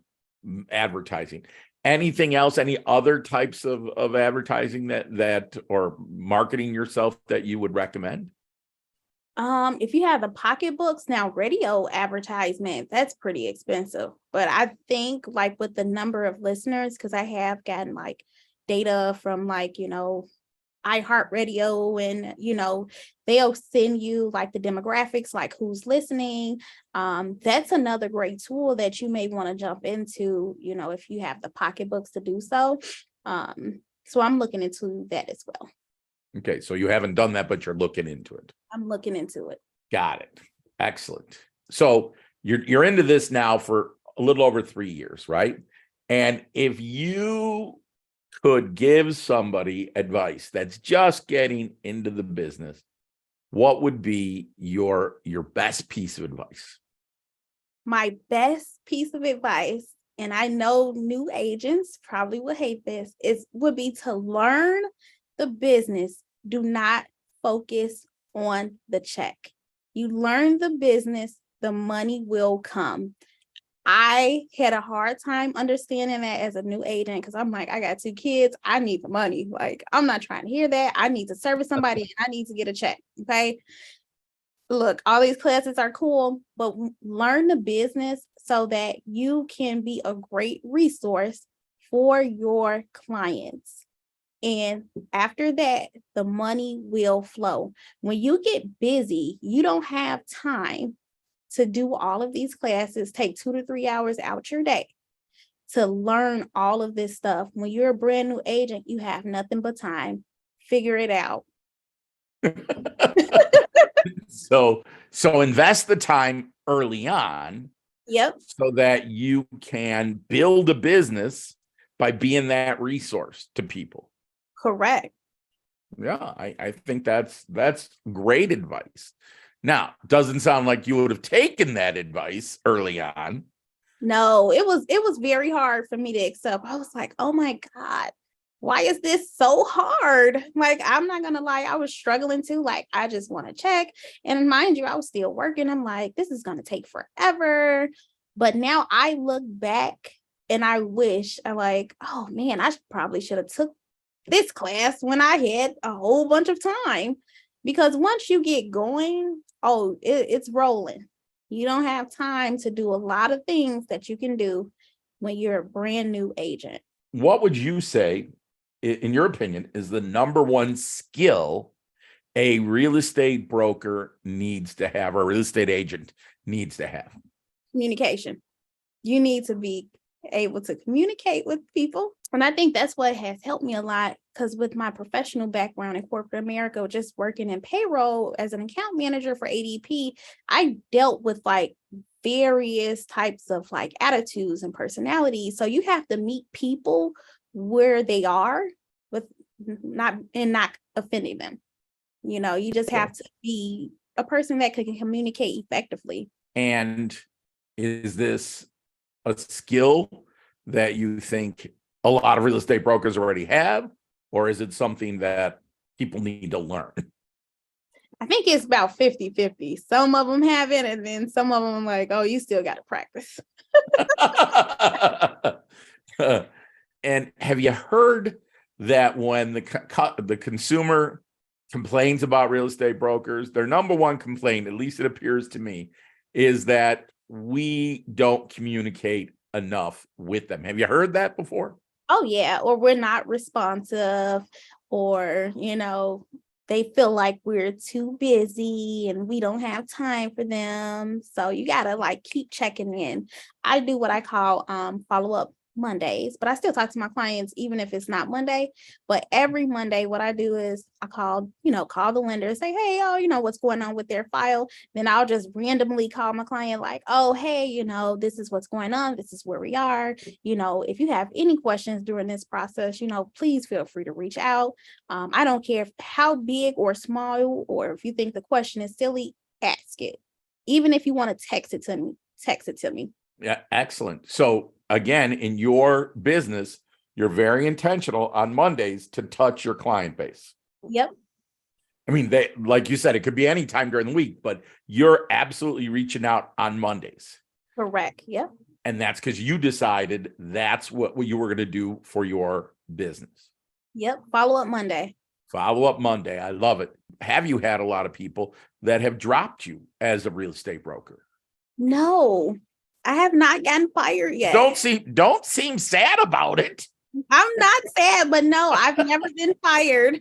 advertising. Anything else, any other types of advertising that or marketing yourself that you would recommend? If you have the pocketbooks, now radio advertisement, that's pretty expensive. But I think like with the number of listeners, because I have gotten like data from like, iHeartRadio, and they'll send you like the demographics, like who's listening. That's another great tool that you may want to jump into, if you have the pocketbooks to do so. So I'm looking into that as well. Okay, so you haven't done that, but you're looking into it. I'm looking into it. Got it. Excellent. So you're into this now for a little over 3 years, right? And if you could give somebody advice that's just getting into the business, what would be your best piece of advice? My best piece of advice, and I know new agents probably would hate this, would be to learn the business. Do not focus on the check. You learn the business, the money will come. I had a hard time understanding that as a new agent, because I'm like, I got 2 kids. I need the money. Like, I'm not trying to hear that. I need to service somebody and I need to get a check. Okay. Look, all these classes are cool, but learn the business so that you can be a great resource for your clients. And after that, the money will flow. When you get busy, you don't have time to do all of these classes, take 2 to 3 hours out your day to learn all of this stuff. When you're a brand new agent, you have nothing but time. Figure it out. So invest the time early on. Yep. So that you can build a business by being that resource to people. Correct. Yeah, I think that's great advice. Now, doesn't sound like you would have taken that advice early on. No, it was very hard for me to accept. I was like, oh my God, why is this so hard? Like, I'm not gonna lie, I was struggling too. Like, I just want to check. And mind you, I was still working. I'm like, this is gonna take forever. But now I look back and I wish, I'm like, oh man, I probably should have took this class when I had a whole bunch of time. Because once you get going, it's rolling. You don't have time to do a lot of things that you can do when you're a brand new agent. What would you say, in your opinion, is the number one skill a real estate broker needs to have, or a real estate agent needs to have? Communication. You need to be able to communicate with people. And I think that's what has helped me a lot, because with my professional background in corporate America, just working in payroll as an account manager for ADP, I dealt with like various types of like attitudes and personalities. So you have to meet people where they are with not offending them. You just have to be a person that can communicate effectively. And is this a skill that you think a lot of real estate brokers already have, or is it something that people need to learn? I think it's about 50-50. Some of them have it, and then some of them like, oh, you still got to practice. And have you heard that when the consumer complains about real estate brokers, their number one complaint, at least it appears to me, is that we don't communicate enough with them? Have you heard that before? Oh yeah, or we're not responsive, or they feel like we're too busy and we don't have time for them. So you gotta like keep checking in. I do what I call follow-up Mondays, but I still talk to my clients even if it's not Monday. But every Monday, what I do is I call the lender and say, hey, what's going on with their file. Then I'll just randomly call my client like, oh, hey, this is what's going on. This is where we are. If you have any questions during this process, please feel free to reach out. I don't care how big or small, or if you think the question is silly, ask it. Even if you want to text it to me. Yeah, excellent. So again, in your business, you're very intentional on Mondays to touch your client base. Yep. I mean, like you said, it could be any time during the week, but you're absolutely reaching out on Mondays. Correct. Yep. And that's because you decided that's what you were going to do for your business. Yep. Follow-up Monday. Follow-up Monday. I love it. Have you had a lot of people that have dropped you as a real estate broker? No. I have not gotten fired yet. Don't seem sad about it. I'm not sad, but no, I've never been fired.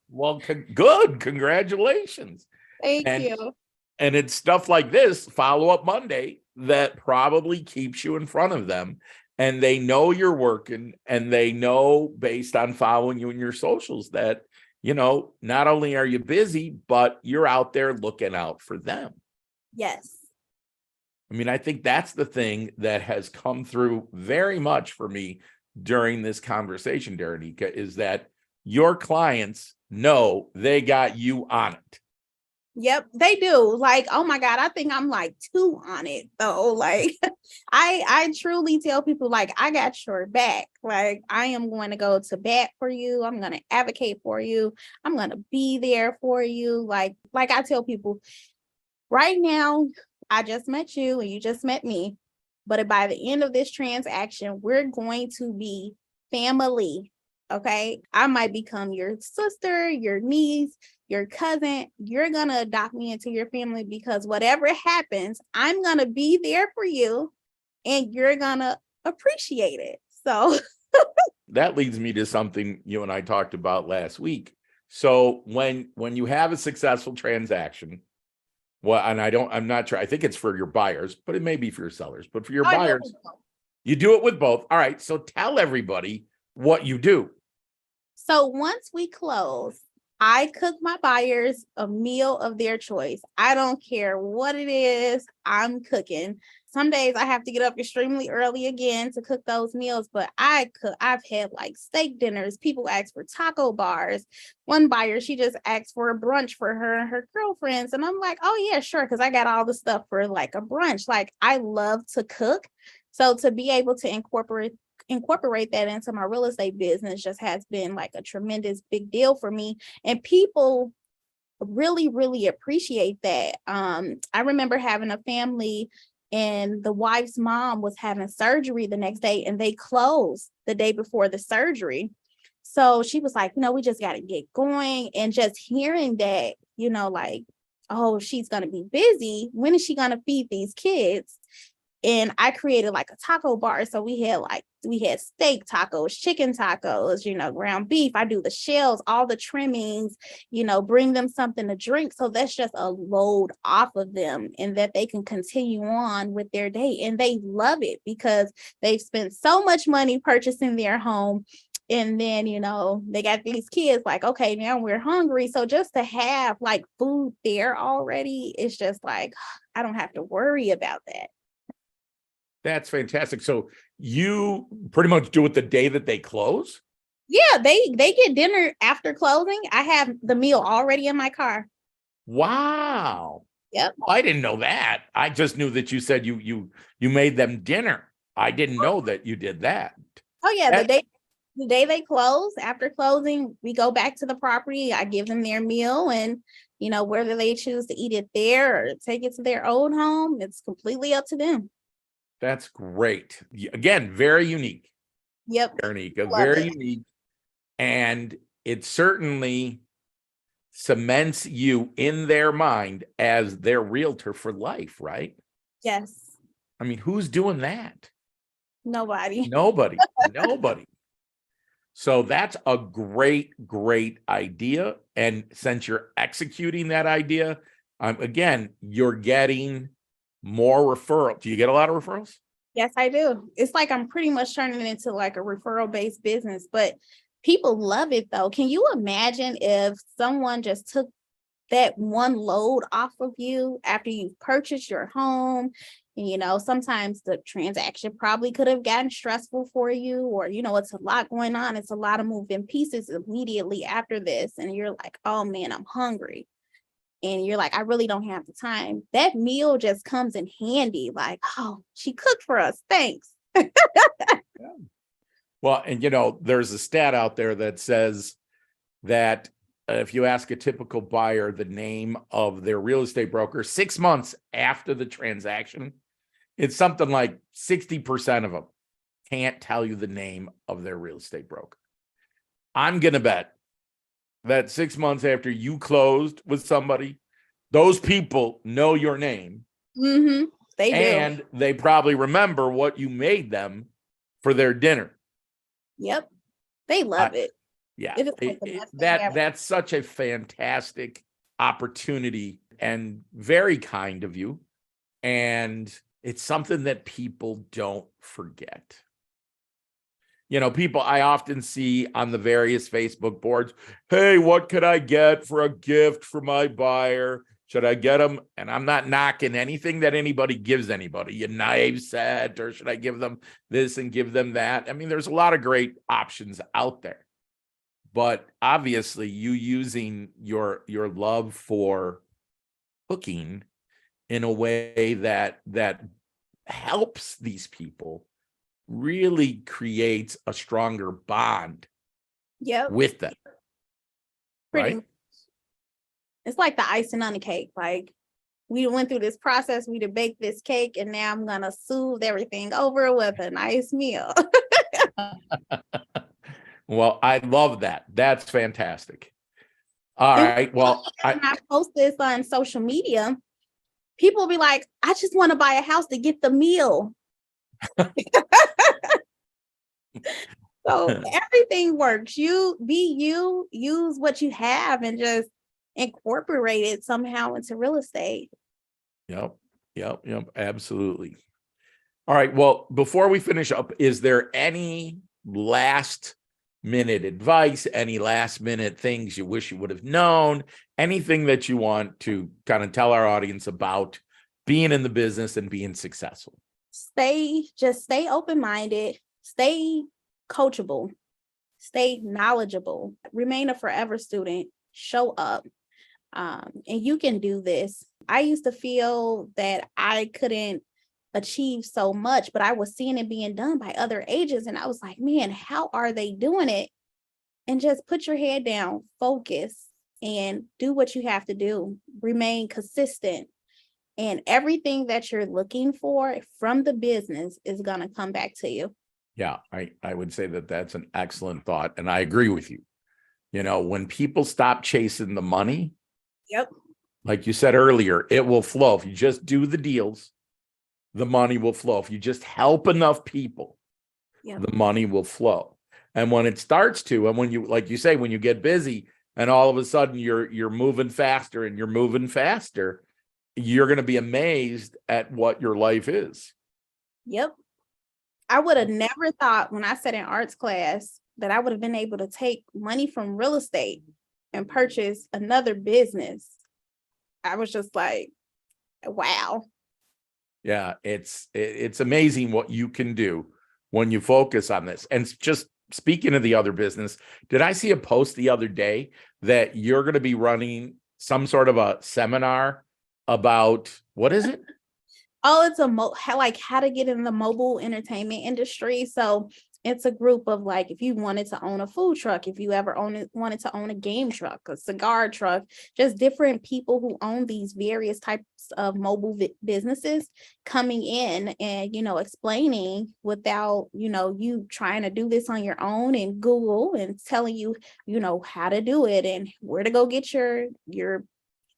Well, good. Congratulations. Thank And you. and it's stuff like this, follow-up Monday, that probably keeps you in front of them. And they know you're working, and they know based on following you in your socials that, not only are you busy, but you're out there looking out for them. Yes. I mean, I think that's the thing that has come through very much for me during this conversation, Darraneika, is that your clients know they got you on it. Yep, they do. Like, oh my God, I think I'm like two on it though. Like, I truly tell people like I got your back. Like, I am going to go to bat for you. I'm going to advocate for you. I'm going to be there for you. Like I tell people, right now, I just met you and you just met me. But by the end of this transaction, we're going to be family. Okay. I might become your sister, your niece, your cousin. You're going to adopt me into your family because whatever happens, I'm going to be there for you and you're going to appreciate it. So That leads me to something you and I talked about last week. So when you have a successful transaction, well, and I'm not sure, I think it's for your buyers, but it may be for your sellers, but for your buyers, you do it with both. All right. So tell everybody what you do. So once we close, I cook my buyers a meal of their choice. I don't care what it is, I'm cooking. Some days I have to get up extremely early again to cook those meals, but I cook. I've had like steak dinners. People ask for taco bars. One buyer, she just asked for a brunch for her and her girlfriends. And I'm like, oh yeah, sure. Cause I got all the stuff for like a brunch. Like I love to cook. So to be able to incorporate that into my real estate business just has been like a tremendous big deal for me. And people really appreciate that. I remember having a family and the wife's mom was having surgery the next day and they closed the day before the surgery. So she was like, we just got to get going. And just hearing that, like, oh, she's going to be busy. When is she going to feed these kids? And I created like a taco bar. So we had steak tacos, chicken tacos, ground beef. I do the shells, all the trimmings, bring them something to drink. So that's just a load off of them and that they can continue on with their day. And they love it because they've spent so much money purchasing their home. And then, they got these kids like, okay, now we're hungry. So just to have like food there already, it's just like, I don't have to worry about that. That's fantastic. So you pretty much do it the day that they close? Yeah, they get dinner after closing. I have the meal already in my car. Wow. Yep. Oh, I didn't know that. I just knew that you said you made them dinner. I didn't know that you did that. Oh yeah, the day they close, after closing, we go back to the property. I give them their meal and whether they choose to eat it there or take it to their own home, it's completely up to them. That's great. Again, very unique. Yep. Darraneika, very unique. And it certainly cements you in their mind as their realtor for life, right? Yes. I mean, who's doing that? Nobody. Nobody. So that's a great idea. And since you're executing that idea, again, you're getting more referral. Do you get a lot of referrals? Yes, I do. It's like I'm pretty much turning it into like a referral-based business, but people love it though. Can you imagine if someone just took that one load off of you after you've purchased your home? Sometimes the transaction probably could have gotten stressful for you, or it's a lot going on. It's a lot of moving pieces immediately after this, and you're like, oh man, I'm hungry. And you're like, I really don't have the time. That meal just comes in handy. Like, oh, she cooked for us. Thanks. Yeah. Well, and there's a stat out there that says that if you ask a typical buyer the name of their real estate broker 6 months after the transaction, it's something like 60% of them can't tell you the name of their real estate broker. I'm going to bet that 6 months after you closed with somebody, those people know your name. Mm-hmm. They do. And they probably remember what you made them for their dinner. Yep. They love it. Yeah, It is like the best thing ever. that's such a fantastic opportunity and very kind of you. And it's something that people don't forget. People I often see on the various Facebook boards, hey, what could I get for a gift for my buyer? Should I get them? And I'm not knocking anything that anybody gives anybody, a knife set, or should I give them this and give them that? I mean, there's a lot of great options out there. But obviously, you using your love for cooking in a way that helps these people really creates a stronger bond Yep. with them. Pretty Right? much. It's like the icing on the cake. Like, we went through this process, we to bake this cake, and now I'm gonna soothe everything over with a nice meal. Well, I love that. That's fantastic. All And right. Well, when I post this on social media, people will be like, I just want to buy a house to get the meal. So everything works. You be you, use what you have and just incorporate it somehow into real estate. Yep. Absolutely. All right. Well, before we finish up, is there any last minute advice, any last minute things you wish you would have known, anything that you want to kind of tell our audience about being in the business and being successful? Stay open-minded, stay coachable, stay knowledgeable, remain a forever student, show up. And you can do this. I used to feel that I couldn't achieve so much, but I was seeing it being done by other agents. And I was like, man, how are they doing it? And just put your head down, focus, and do what you have to do. Remain consistent. And everything that you're looking for from the business is going to come back to you. Yeah, I would say that that's an excellent thought. And I agree with you. When people stop chasing the money, Yep. like you said earlier, it will flow. If you just do the deals, the money will flow. If you just help enough people, Yep. the money will flow. And when it starts to, and when you, like you say, when you get busy and all of a sudden you're moving faster and you're moving faster, you're going to be amazed at what your life is. Yep. I would have never thought when I sat in arts class that I would have been able to take money from real estate and purchase another business. I was just like, wow. Yeah, it's amazing what you can do when you focus on this. And just speaking of the other business, did I see a post the other day that you're going to be running some sort of a seminar about, what is it? Oh, it's how to get in the mobile entertainment industry. So it's a group of like, if you wanted to own a food truck, if you ever wanted to own a game truck, a cigar truck, just different people who own these various types of mobile businesses coming in and, explaining without, you trying to do this on your own and Google and telling you, how to do it and where to go get your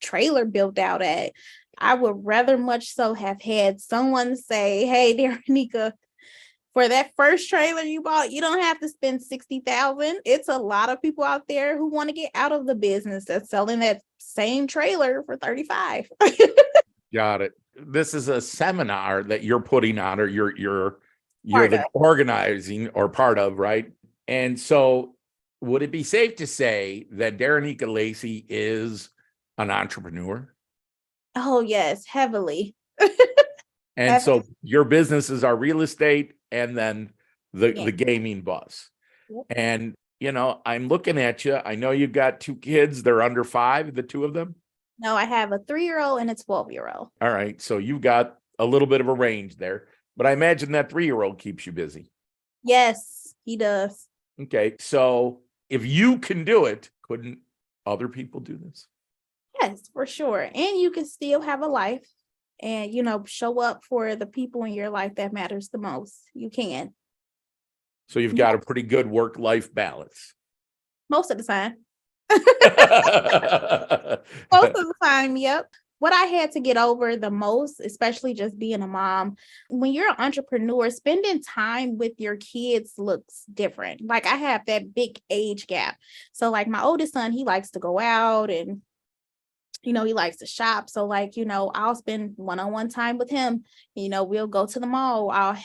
trailer built out at. I would rather much so have had someone say, hey, Darraneika, for that first trailer you bought, you don't have to spend $60,000. It's a lot of people out there who want to get out of the business that's selling that same trailer for $35,000. Got it. This is a seminar that you're putting on, or you're Part the of. organizing or part of, right? And so would it be safe to say that Darraneika Lacy is an entrepreneur? Oh, yes, heavily. And so your businesses are real estate and then the Yeah. gaming buzz. Yep. And, I'm looking at you. I know you've got 2 kids. They're under 5, the 2 of them. No, I have a 3-year-old and a 12-year-old. All right. So you've got a little bit of a range there, but I imagine that 3-year-old keeps you busy. Yes, he does. Okay. So if you can do it, couldn't other people do this? Yes, for sure. And you can still have a life and, show up for the people in your life that matters the most. You can. So you've got a pretty good work-life balance. Most of the time. Most of the time, yep. what I had to get over the most, especially just being a mom, when you're an entrepreneur, spending time with your kids looks different. Like I have that big age gap. So like my oldest son, he likes to go out and he likes to shop. So like, I'll spend one-on-one time with him. We'll go to the mall. I'll,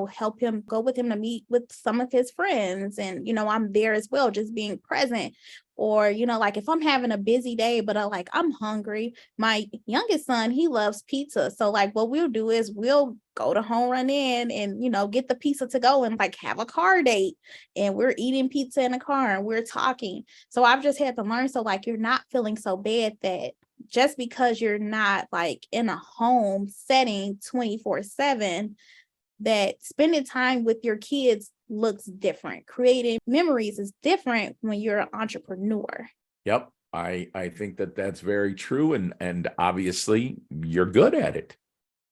help him go with him to meet with some of his friends. And, I'm there as well, just being present. Or, like if I'm having a busy day, but I'm hungry. My youngest son, he loves pizza. So like what we'll do is we'll go to Home Run Inn and, get the pizza to go and like have a car date. And we're eating pizza in the car and we're talking. So I've just had to learn. So like, you're not feeling so bad that just because you're not like in a home setting 24/7, that spending time with your kids looks different. Creating memories is different when you're an entrepreneur. Yep. I think that that's very true. And obviously you're good at it.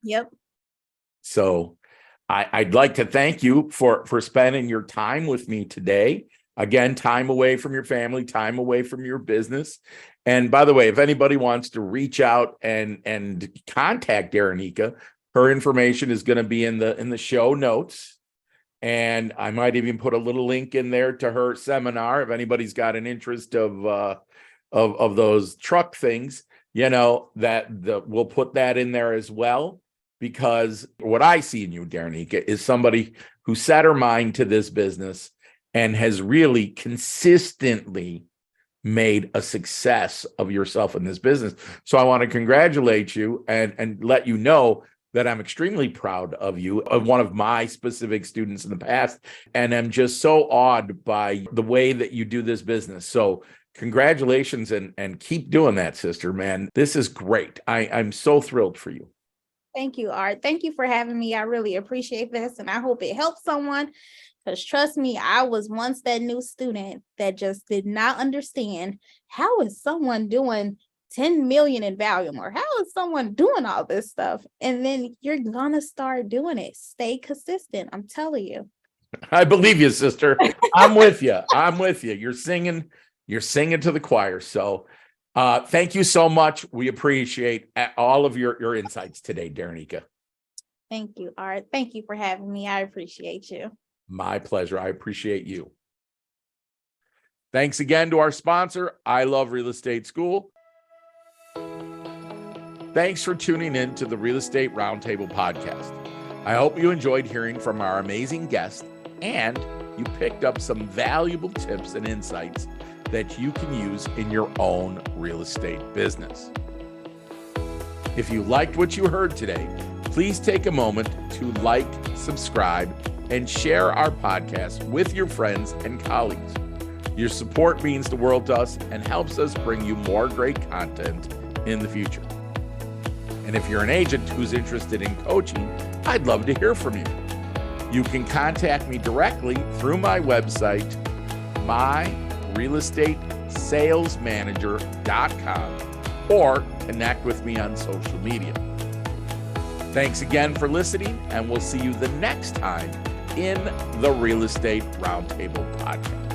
Yep. So I'd like to thank you for spending your time with me today. Again, time away from your family, time away from your business. And by the way, if anybody wants to reach out and contact Darraneika, her information is going to be in the show notes. And I might even put a little link in there to her seminar if anybody's got an interest of those truck things, we'll put that in there as well. Because what I see in you, Darraneika, is somebody who set her mind to this business and has really consistently made a success of yourself in this business. So I want to congratulate you and let you know that I'm extremely proud of you, of one of my specific students in the past, and I'm just so awed by the way that you do this business. So congratulations and keep doing that, sister, man. This is great. I'm so thrilled for you. Thank you, Art. Thank you for having me. I really appreciate this, and I hope it helps someone. Because trust me, I was once that new student that just did not understand how is someone doing 10 million in volume, or how is someone doing all this stuff? And then you're gonna start doing it. Stay consistent. I'm telling you. I believe you, sister. I'm with you. I'm with you. You're singing to the choir. So thank you so much. We appreciate all of your insights today, Darraneika. Thank you, Art. Thank you for having me. I appreciate you. My pleasure. I appreciate you. Thanks again to our sponsor, I Love Real Estate School. Thanks for tuning in to the Real Estate Roundtable podcast. I hope you enjoyed hearing from our amazing guests and you picked up some valuable tips and insights that you can use in your own real estate business. If you liked what you heard today, please take a moment to like, subscribe, and share our podcast with your friends and colleagues. Your support means the world to us and helps us bring you more great content in the future. And if you're an agent who's interested in coaching, I'd love to hear from you. You can contact me directly through my website, myrealestatessalesmanager.com, or connect with me on social media. Thanks again for listening, and we'll see you the next time in the Real Estate Roundtable podcast.